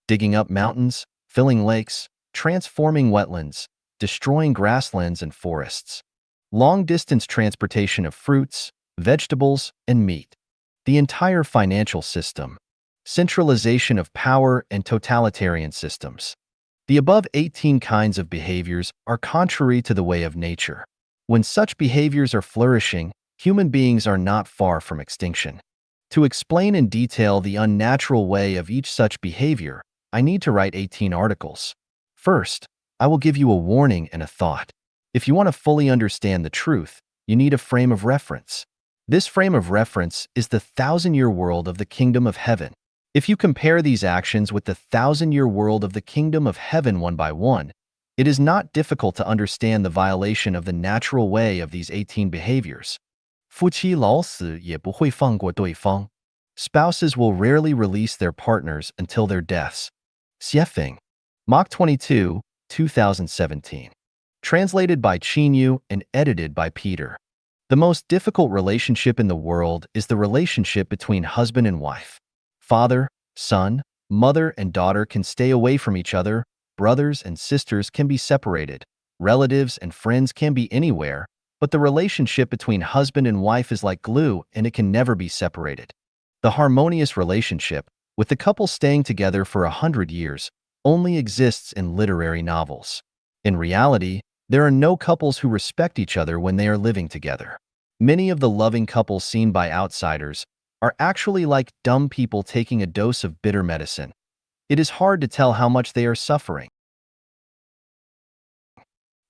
digging up mountains, filling lakes, transforming wetlands, destroying grasslands and forests, long-distance transportation of fruits, vegetables, and meat, the entire financial system, centralization of power and totalitarian systems. The above 18 kinds of behaviors are contrary to the way of nature. When such behaviors are flourishing, human beings are not far from extinction. To explain in detail the unnatural way of each such behavior, I need to write 18 articles. First, I will give you a warning and a thought. If you want to fully understand the truth, you need a frame of reference. This frame of reference is the thousand-year world of the kingdom of heaven. If you compare these actions with the thousand-year world of the kingdom of heaven one by one, it is not difficult to understand the violation of the natural way of these 18 behaviors. 夫妻老死也不会放过对方. Spouses will rarely release their partners until their deaths. Xiefeng. Mach 22, 2017. Translated by Chinyu and edited by Peter. The most difficult relationship in the world is the relationship between husband and wife. Father, son, mother, and daughter can stay away from each other, brothers and sisters can be separated, relatives and friends can be anywhere, but the relationship between husband and wife is like glue and it can never be separated. The harmonious relationship, with the couple staying together for 100 years, only exists in literary novels. In reality, there are no couples who respect each other when they are living together. Many of the loving couples seen by outsiders are actually like dumb people taking a dose of bitter medicine. It is hard to tell how much they are suffering.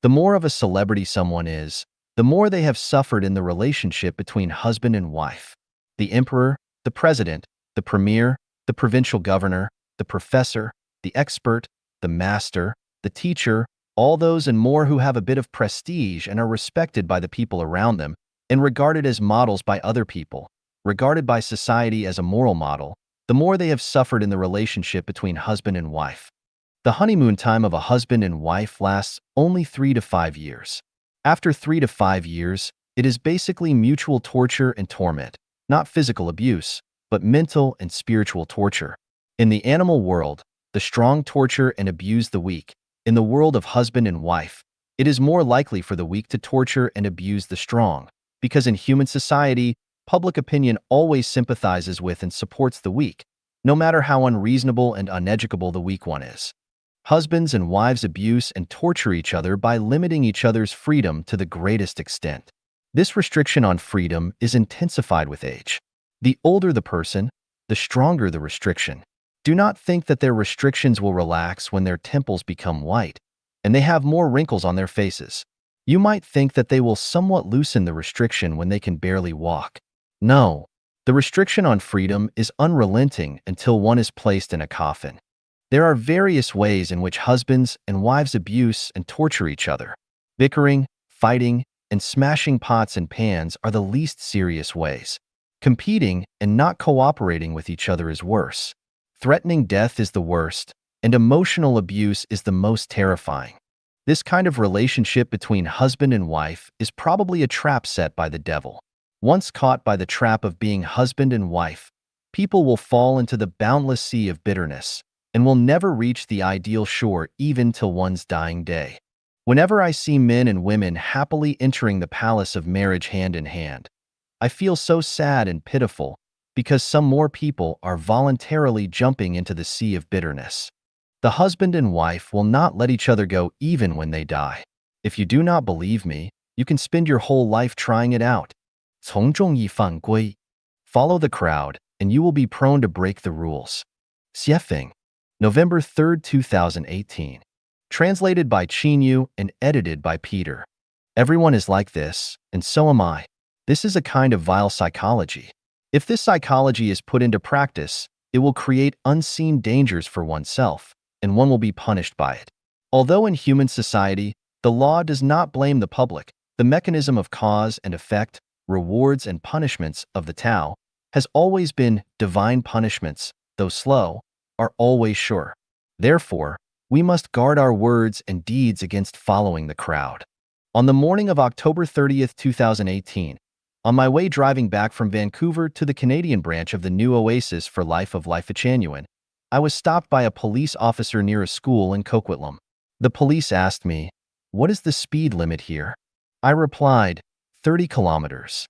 The more of a celebrity someone is, the more they have suffered in the relationship between husband and wife. The emperor, the president, the premier, the provincial governor, the professor, the expert, the master, the teacher, all those and more who have a bit of prestige and are respected by the people around them and regarded as models by other people, regarded by society as a moral model, the more they have suffered in the relationship between husband and wife. The honeymoon time of a husband and wife lasts only 3 to 5 years. After 3 to 5 years, it is basically mutual torture and torment, not physical abuse, but mental and spiritual torture. In the animal world, the strong torture and abuse the weak. In the world of husband and wife, it is more likely for the weak to torture and abuse the strong, because in human society, public opinion always sympathizes with and supports the weak, no matter how unreasonable and uneducable the weak one is. Husbands and wives abuse and torture each other by limiting each other's freedom to the greatest extent. This restriction on freedom is intensified with age. The older the person, the stronger the restriction. Do not think that their restrictions will relax when their temples become white, and they have more wrinkles on their faces. You might think that they will somewhat loosen the restriction when they can barely walk. No, the restriction on freedom is unrelenting until one is placed in a coffin. There are various ways in which husbands and wives abuse and torture each other. Bickering, fighting, and smashing pots and pans are the least serious ways. Competing and not cooperating with each other is worse. Threatening death is the worst, and emotional abuse is the most terrifying. This kind of relationship between husband and wife is probably a trap set by the devil. Once caught by the trap of being husband and wife, people will fall into the boundless sea of bitterness and will never reach the ideal shore even till one's dying day. Whenever I see men and women happily entering the palace of marriage hand in hand, I feel so sad and pitiful because some more people are voluntarily jumping into the sea of bitterness. The husband and wife will not let each other go even when they die. If you do not believe me, you can spend your whole life trying it out. 从众亦犯规. Follow the crowd, and you will be prone to break the rules. Xiefeng, November 3rd, 2018. Translated by Chinyu and edited by Peter. Everyone is like this, and so am I. This is a kind of vile psychology. If this psychology is put into practice, it will create unseen dangers for oneself, and one will be punished by it. Although in human society, the law does not blame the public, the mechanism of cause and effect, rewards and punishments of the Tao has always been divine punishments, though slow, are always sure. Therefore, we must guard our words and deeds against following the crowd. On the morning of October 30th, 2018, on my way driving back from Vancouver to the Canadian branch of the new Oasis for Life of Life Echanuan, I was stopped by a police officer near a school in Coquitlam. The police asked me, "What is the speed limit here?" I replied, 30 kilometers.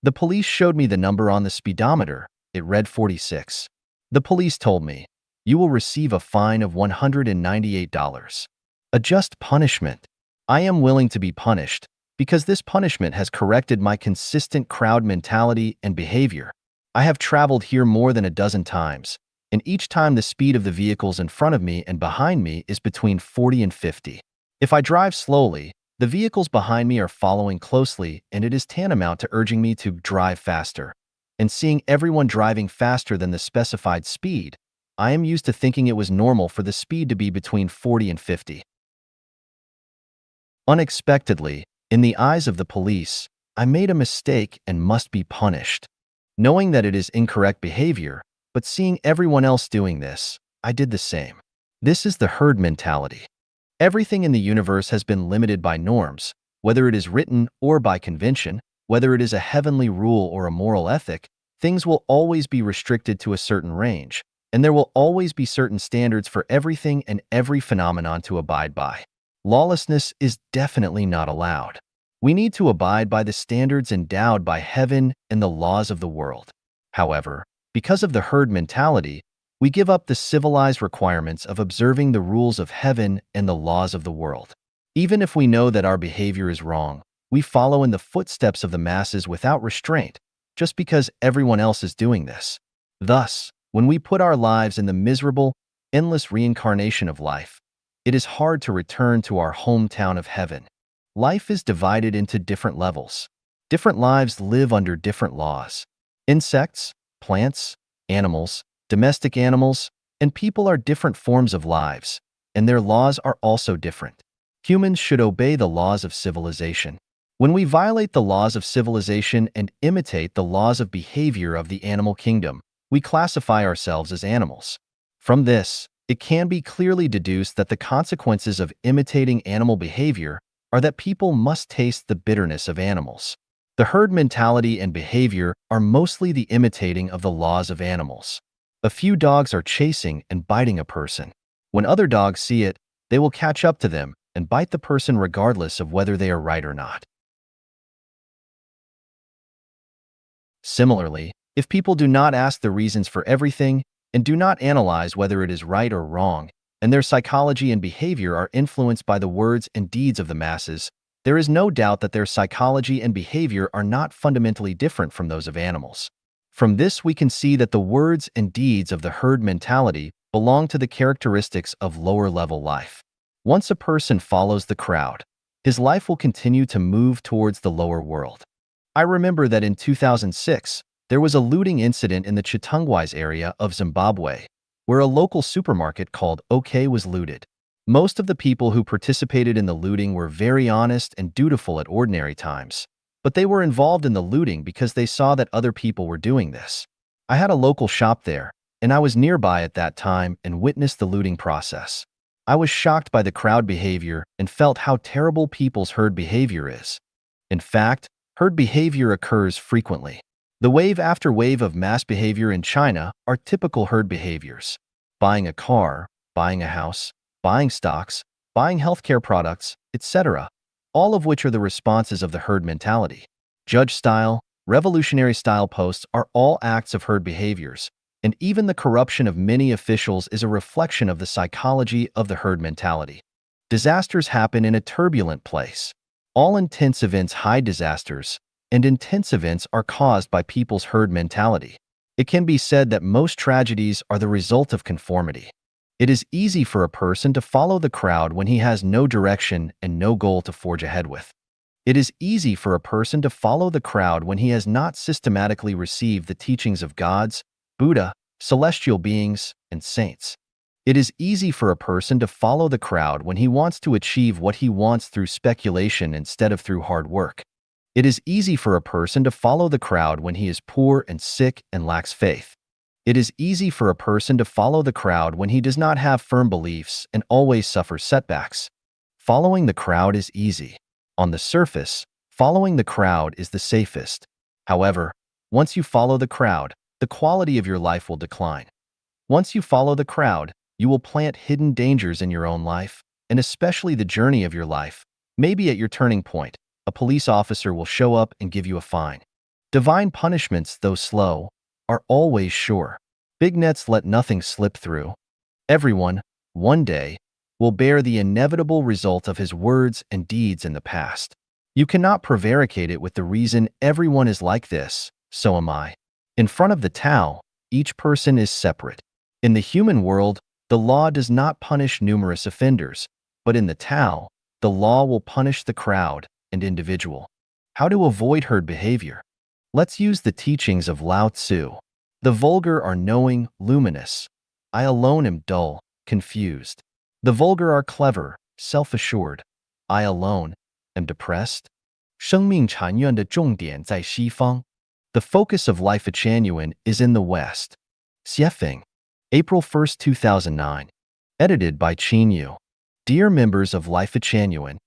The police showed me the number on the speedometer. It read 46. The police told me, "You will receive a fine of $198. A just punishment. I am willing to be punished, because this punishment has corrected my consistent crowd mentality and behavior. I have traveled here more than a dozen times, and each time the speed of the vehicles in front of me and behind me is between 40 and 50. If I drive slowly, the vehicles behind me are following closely, and it is tantamount to urging me to drive faster. And seeing everyone driving faster than the specified speed, I am used to thinking it was normal for the speed to be between 40 and 50. Unexpectedly, in the eyes of the police, I made a mistake and must be punished. Knowing that it is incorrect behavior, but seeing everyone else doing this, I did the same. This is the herd mentality. Everything in the universe has been limited by norms, whether it is written or by convention, whether it is a heavenly rule or a moral ethic, things will always be restricted to a certain range, and there will always be certain standards for everything and every phenomenon to abide by. Lawlessness is definitely not allowed. We need to abide by the standards endowed by heaven and the laws of the world. However, because of the herd mentality, we give up the civilized requirements of observing the rules of heaven and the laws of the world. Even if we know that our behavior is wrong, we follow in the footsteps of the masses without restraint, just because everyone else is doing this. Thus, when we put our lives in the miserable, endless reincarnation of life, it is hard to return to our hometown of heaven. Life is divided into different levels. Different lives live under different laws. Insects, plants, animals, domestic animals, and people are different forms of lives, and their laws are also different. Humans should obey the laws of civilization. When we violate the laws of civilization and imitate the laws of behavior of the animal kingdom, we classify ourselves as animals. From this, it can be clearly deduced that the consequences of imitating animal behavior are that people must taste the bitterness of animals. The herd mentality and behavior are mostly the imitating of the laws of animals. A few dogs are chasing and biting a person. When other dogs see it, they will catch up to them and bite the person regardless of whether they are right or not. Similarly, if people do not ask the reasons for everything and do not analyze whether it is right or wrong, and their psychology and behavior are influenced by the words and deeds of the masses, there is no doubt that their psychology and behavior are not fundamentally different from those of animals. From this, we can see that the words and deeds of the herd mentality belong to the characteristics of lower-level life. Once a person follows the crowd, his life will continue to move towards the lower world. I remember that in 2006, there was a looting incident in the Chitungwais area of Zimbabwe, where a local supermarket called OK was looted. Most of the people who participated in the looting were very honest and dutiful at ordinary times, but they were involved in the looting because they saw that other people were doing this. I had a local shop there, and I was nearby at that time and witnessed the looting process. I was shocked by the crowd behavior and felt how terrible people's herd behavior is. In fact, herd behavior occurs frequently. The wave after wave of mass behavior in China are typical herd behaviors. Buying a car, buying a house, buying stocks, buying healthcare products, etc., all of which are the responses of the herd mentality. Judge style, revolutionary style posts are all acts of herd behaviors, and even the corruption of many officials is a reflection of the psychology of the herd mentality. Disasters happen in a turbulent place. All intense events hide disasters, and intense events are caused by people's herd mentality. It can be said that most tragedies are the result of conformity. It is easy for a person to follow the crowd when he has no direction and no goal to forge ahead with. It is easy for a person to follow the crowd when he has not systematically received the teachings of gods, Buddha, celestial beings, and saints. It is easy for a person to follow the crowd when he wants to achieve what he wants through speculation instead of through hard work. It is easy for a person to follow the crowd when he is poor and sick and lacks faith. It is easy for a person to follow the crowd when he does not have firm beliefs and always suffers setbacks. Following the crowd is easy. On the surface, following the crowd is the safest. However, once you follow the crowd, the quality of your life will decline. Once you follow the crowd, you will plant hidden dangers in your own life, and especially the journey of your life. Maybe at your turning point, a police officer will show up and give you a fine. Divine punishments, though slow, are always sure. Big nets let nothing slip through. Everyone, one day, will bear the inevitable result of his words and deeds in the past. You cannot prevaricate it with the reason everyone is like this, so am I. In front of the Tao, each person is separate. In the human world, the law does not punish numerous offenders, but in the Tao, the law will punish the crowd and individual. How to avoid herd behavior? Let's use the teachings of Lao Tzu. The vulgar are knowing, luminous. I alone am dull, confused. The vulgar are clever, self-assured. I alone am depressed. 生命禅院的重点在西方. The focus of Life Genuine is in the West. Xiefeng, April 1st, 2009. Edited by Qin Yu. Dear members of Life Genuine,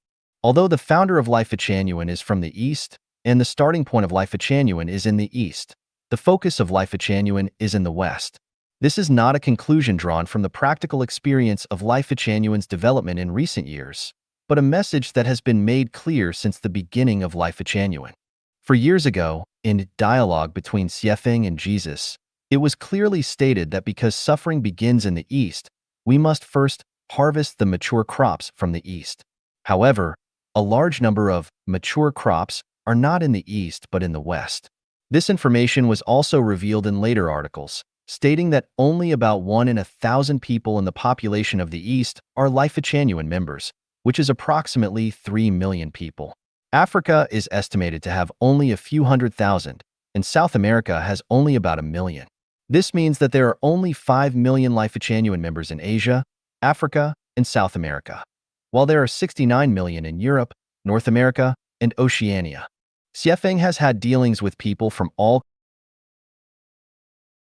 although the founder of Life Genuine is from the East, and the starting point of Life Genuine is in the East, the focus of Life Genuine is in the West. This is not a conclusion drawn from the practical experience of Life Genuine's development in recent years, but a message that has been made clear since the beginning of Life Genuine. For years ago, in dialogue between Xiefeng and Jesus, it was clearly stated that because suffering begins in the East, we must first harvest the mature crops from the East. However, a large number of mature crops are not in the East but in the West. This information was also revealed in later articles, stating that only about 1 in 1,000 people in the population of the East are Life Genuine members, which is approximately 3 million people. Africa is estimated to have only a few 100,000, and South America has only about 1 million. This means that there are only 5 million Life Genuine members in Asia, Africa, and South America, while there are 69 million in Europe, North America, and Oceania. Xiefeng has had dealings with people from all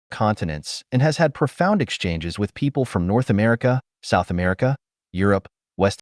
continents and has had profound exchanges with people from North America, South America, Europe,